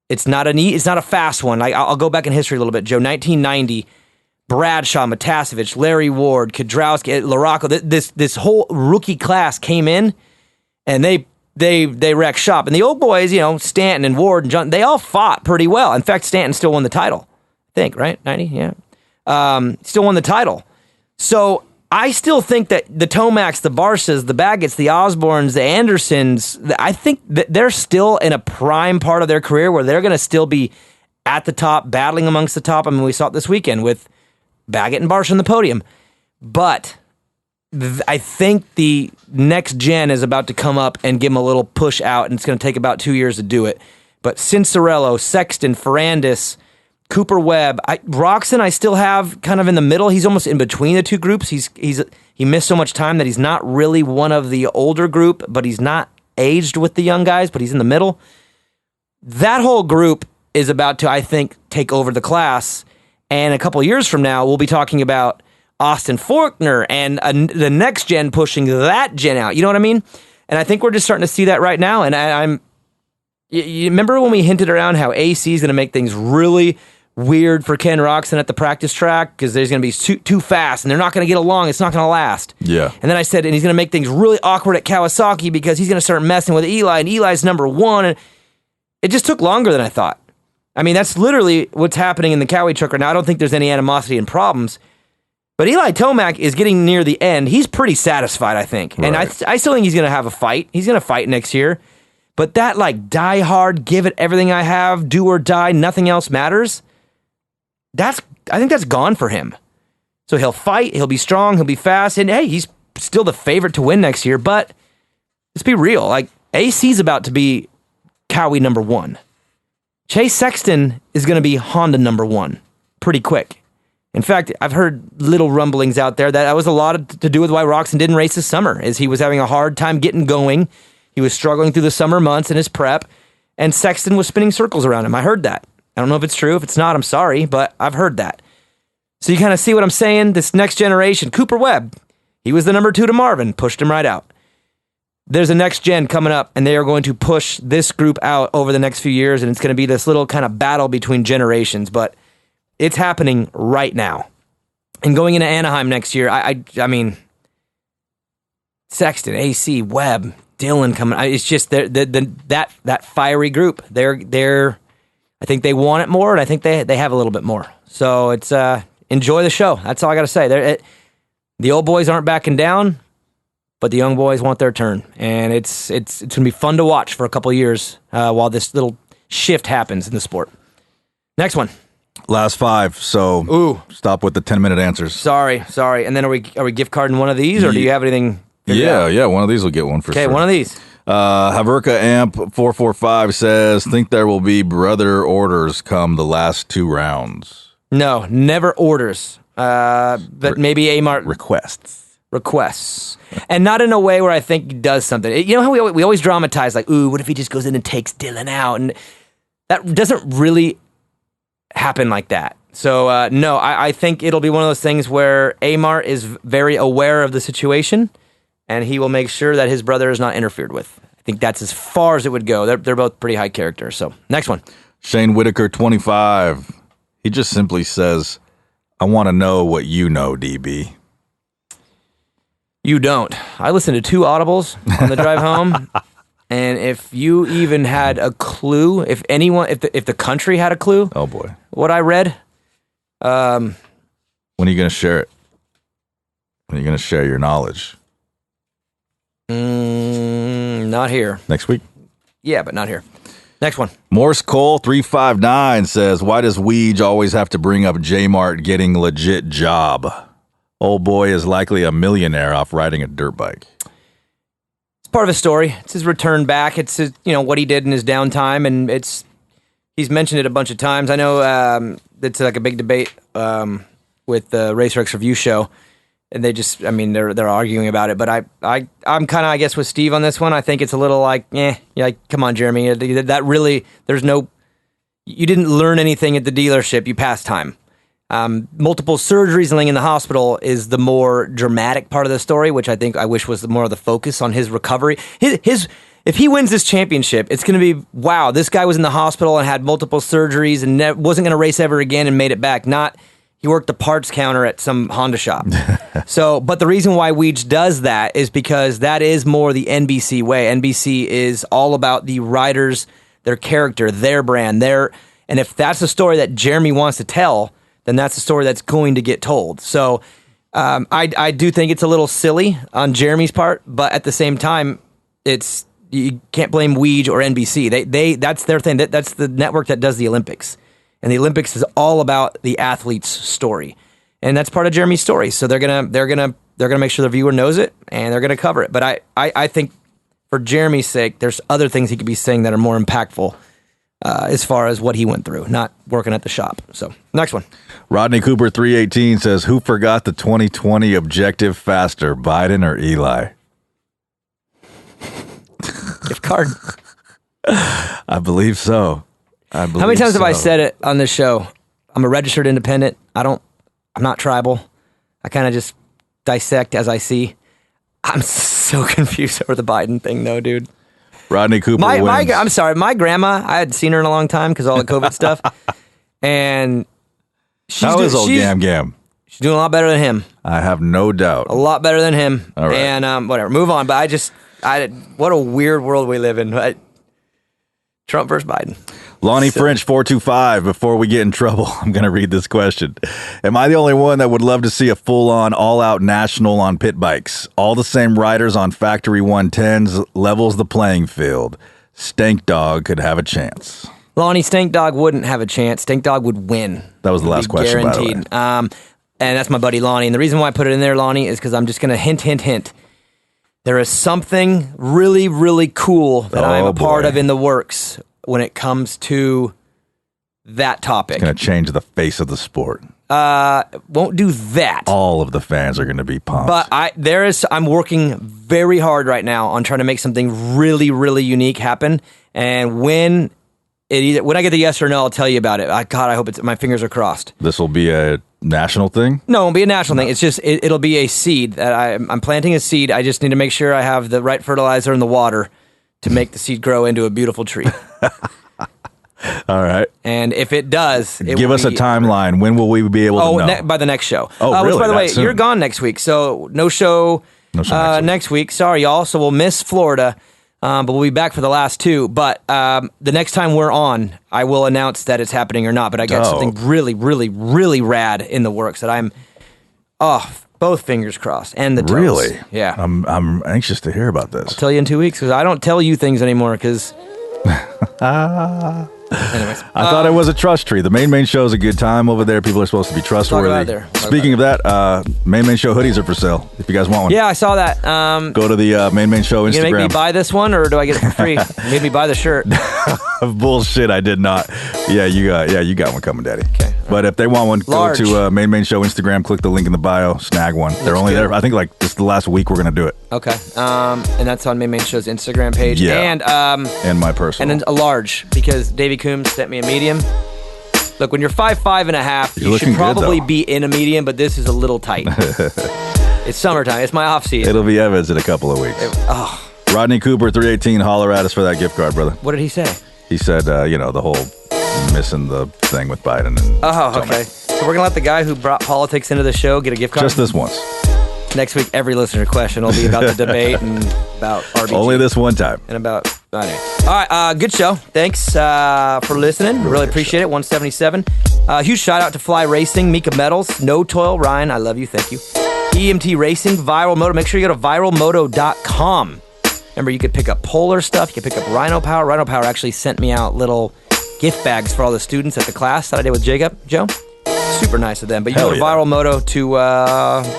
It's not a fast one. I'll go back in history a little bit, Joe. 1990, Bradshaw, Matasevich, Larry Ward, Kedrowski, LaRocco. This whole rookie class came in, and they wrecked shop. And the old boys, Stanton and Ward and John, they all fought pretty well. In fact, Stanton still won the title. I think, right? 90, yeah. Still won the title. So I still think that the Tomacs, the Barsas, the Baggetts, the Osbornes, the Andersons, I think that they're still in a prime part of their career where they're going to still be at the top, battling amongst the top. I mean, we saw it this weekend with Baggett and Barcia on the podium. But I think the next gen is about to come up and give them a little push out, and it's going to take about 2 years to do it. But Cincerello, Sexton, Ferrandis, Cooper Webb, Roxon I still have kind of in the middle. He's almost in between the two groups. He missed so much time that he's not really one of the older group, but he's not aged with the young guys, but he's in the middle. That whole group is about to, I think, take over the class. And a couple of years from now, we'll be talking about Austin Faulkner and the next gen pushing that gen out. You know what I mean? And I think we're just starting to see that right now. And you remember when we hinted around how AC is going to make things really weird for Ken Roxon at the practice track because there's going to be too fast and they're not going to get along. It's not going to last. Yeah. And then I said, and he's going to make things really awkward at Kawasaki because he's going to start messing with Eli, and Eli's number one. And it just took longer than I thought. I mean, that's literally what's happening in the Cowie truck right now. I don't think there's any animosity and problems. But Eli Tomac is getting near the end. He's pretty satisfied, I think. Right. And I still think he's going to have a fight. He's going to fight next year. But that, die hard, give it everything I have, do or die, nothing else matters, I think that's gone for him. So he'll fight, he'll be strong, he'll be fast, and hey, he's still the favorite to win next year. But let's be real. AC's about to be Cowie number one. Chase Sexton is going to be Honda number one pretty quick. In fact, I've heard little rumblings out there that was a lot to do with why Roxon didn't race this summer, is he was having a hard time getting going. He was struggling through the summer months in his prep, and Sexton was spinning circles around him. I heard that. I don't know if it's true. If it's not, I'm sorry, but I've heard that. So you kind of see what I'm saying? This next generation, Cooper Webb, he was the number 2 to Marvin, pushed him right out. There's a next gen coming up, and they are going to push this group out over the next few years, and it's going to be this little kind of battle between generations, but it's happening right now. And going into Anaheim next year, I mean, Sexton, AC, Webb, Dylan coming. It's just that fiery group. They're. I think they want it more, and I think they have a little bit more. So it's enjoy the show. That's all I got to say. The old boys aren't backing down, but the young boys want their turn, and it's going to be fun to watch for a couple of years while this little shift happens in the sport. Next one. Last 5, so stop with the 10-minute answers. Sorry. And then are we gift carding one of these, or do you have anything? Yeah, one of these will get one for sure. Okay, one of these. Haverka Amp 445 says, think there will be brother orders come the last 2 rounds. No, never orders. But maybe Amart requests. And not in a way where I think he does something. You know how we always dramatize, like, ooh, what if he just goes in and takes Dylan out? And that doesn't really happen like that. So, no, I think it'll be one of those things where Amart is very aware of the situation, and he will make sure that his brother is not interfered with. I think that's as far as it would go. They're both pretty high character. So, next one. Shane Whitaker, 25. He just simply says, I want to know what you know, DB. You don't. I listened to 2 audibles on the drive home, and if you even had a clue, if the country had a clue, oh boy, what I read. When are you going to share it? When are you going to share your knowledge? Not here. Next week? Yeah, but not here. Next one. Morse Cole 359 says, why does Weege always have to bring up J-Mart getting legit job? Old boy is likely a millionaire off riding a dirt bike. It's part of his story. It's his return back. It's his, what he did in his downtime, and he's mentioned it a bunch of times. I know it's like a big debate with the RacerX Review show. And they just, they're arguing about it. But I'm kind of, I guess, with Steve on this one. I think it's a little like, come on, Jeremy. That really, you didn't learn anything at the dealership. You passed time. Multiple surgeries and laying in the hospital is the more dramatic part of the story, which I wish was more of the focus on his recovery. If he wins this championship, it's going to be, wow, this guy was in the hospital and had multiple surgeries and wasn't going to race ever again and made it back. Not... He worked the parts counter at some Honda shop. But the reason why Weege does that is because that is more the NBC way. NBC is all about the riders, their character, their brand, and if that's a story that Jeremy wants to tell, then that's a story that's going to get told. So I do think it's a little silly on Jeremy's part, but at the same time, you can't blame Weege or NBC. That's their thing. That's the network that does the Olympics. And the Olympics is all about the athlete's story, and that's part of Jeremy's story. So they're gonna make sure the viewer knows it, and they're gonna cover it. But I think for Jeremy's sake, there's other things he could be saying that are more impactful as far as what he went through, not working at the shop. So next one. Rodney Cooper 318 says, "Who forgot the 2020 objective faster, Biden or Eli?" Gift card. I believe so. How many times have I said it on this show? I'm a registered independent. I'm not tribal. I kind of just dissect as I see. I'm so confused over the Biden thing, though, dude. Rodney Cooper wins. I'm sorry. My grandma, I hadn't seen her in a long time because of all the COVID stuff. And how is old Gam Gam? She's doing a lot better than him. I have no doubt. A lot better than him. All right. And whatever. Move on. But what a weird world we live in. Trump versus Biden. Lonnie French 425, before we get in trouble, I'm going to read this question. Am I the only one that would love to see a full-on, all-out national on pit bikes? All the same riders on factory 110s levels the playing field. Stank Dog could have a chance. Lonnie, Stank Dog wouldn't have a chance. Stank Dog would win. That was the last question, guaranteed. By the way. And that's my buddy Lonnie. And the reason why I put it in there, Lonnie, is because I'm just going to hint. There is something really, really cool that I'm a part of in the works when it comes to that topic. It's going to change the face of the sport. Won't do that. All of the fans are going to be pumped. But I'm working very hard right now on trying to make something really, really unique happen. And when I get the yes or no, I'll tell you about it. I hope my fingers are crossed. This will be a national thing? No, it won't be a national thing. It's just, it'll be a seed. That I'm planting a seed. I just need to make sure I have the right fertilizer and the water to make the seed grow into a beautiful tree. All right. And if it does, give us a timeline. When will we be able to know? By the next show. Oh, really? Which, by the way, soon? You're gone next week, so no show. No, next week. Sorry, y'all. So we'll miss Florida, but we'll be back for the last two. But the next time we're on, I will announce that it's happening or not. But I got something really, really, really rad in the works that I'm both fingers crossed and the toes. Really? Yeah. I'm anxious to hear about this. I'll tell you in 2 weeks because I don't tell you things anymore because... Anyways, I thought it was a trust tree. The Main Show is a good time over there. People are supposed to be trustworthy. Speaking of that, Main Show hoodies are for sale. If you guys want one, yeah, I saw that. Go to the Main Show Instagram. You gonna make me buy this one, or do I get it for free? You made me buy the shirt. Bullshit, I did not. Yeah, you got one coming, Daddy. Okay. But if they want one, Large. go to Main Show Instagram. Click the link in the bio. Snag one. They're only there. I think like just the last week we're gonna do it. Okay. And that's on Main Show's Instagram page. Yeah. And my personal. And then a large because Davey Coombs sent me a medium. Look, when you're 5'5.5", you should probably be in a medium, but this is a little tight. It's summertime. It's my off season. It'll be Evans in a couple of weeks. Rodney Cooper, 318. Holler at us for that gift card, brother. What did he say? He said, the whole missing the thing with Biden. And okay. So we're going to let the guy who brought politics into the show get a gift card? Just this once. Next week, every listener question will be about the debate and about RBG. Only this one time. And about... Anyway. All right, good show. Thanks for listening. Really appreciate it. 177. Huge shout out to Fly Racing, Mika Metals, No Toil, Ryan. I love you. Thank you. EMT Racing, Viral Moto. Make sure you go to viralmoto.com. Remember, you could pick up Polar stuff. You could pick up Rhino Power. Rhino Power actually sent me out little gift bags for all the students at the class that I did with Jacob, Joe. Super nice of them. But you go to Viral Moto to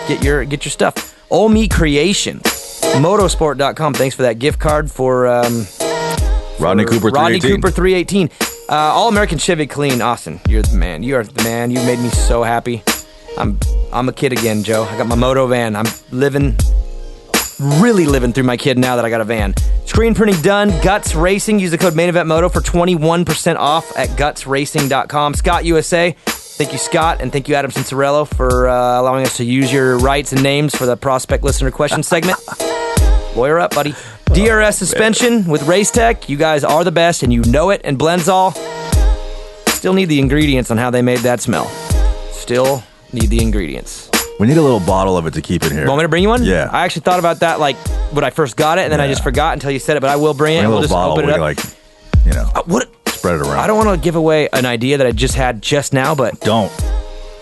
get your stuff. Omi Creation, motosport.com. Thanks for that gift card for Rodney Cooper 318. Rodney Cooper 318. All American Chevy Clean. Austin, you're the man. You are the man. You made me so happy. I'm a kid again, Joe. I got my Moto van. I'm really living through my kid now that I got a van. Screen printing done. Guts Racing. Use the code MainEventMoto for 21% off at gutsracing.com. Scott USA. Thank you, Scott, and thank you, Adam Cincerello, for allowing us to use your rights and names for the prospect listener question segment. Lawyer up, buddy. DRS suspension with Race Tech. You guys are the best, and you know it. And Blenzall. Still need the ingredients on how they made that smell. Still need the ingredients. We need a little bottle of it to keep in here. Want me to bring you one? Yeah. I actually thought about that like when I first got it, and then I just forgot until you said it, but I will bring it. We'll just open it up. What? Spread it around. I don't want to give away an idea that I just had just now, but... Don't.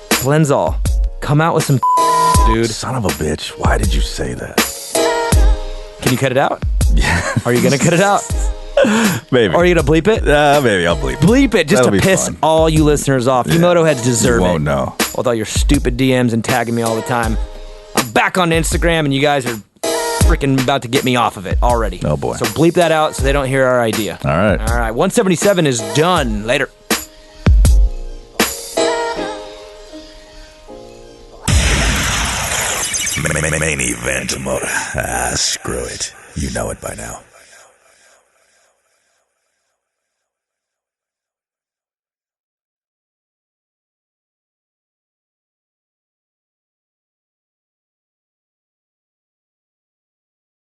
Blenzall, come out with some dude. Son of a bitch. Why did you say that? Can you cut it out? Yeah. Are you going to cut it out? Maybe. Or are you going to bleep it? Maybe I'll bleep it. Bleep it just That'll to piss fun. all you listeners off. You Motoheads deserve you it. won't know. With all your stupid DMs and tagging me all the time. I'm back on Instagram, and you guys are freaking about to get me off of it already. Oh, boy. So bleep that out so they don't hear our idea. All right. 177 is done. Later. Main Event Moto. Screw it. You know it by now.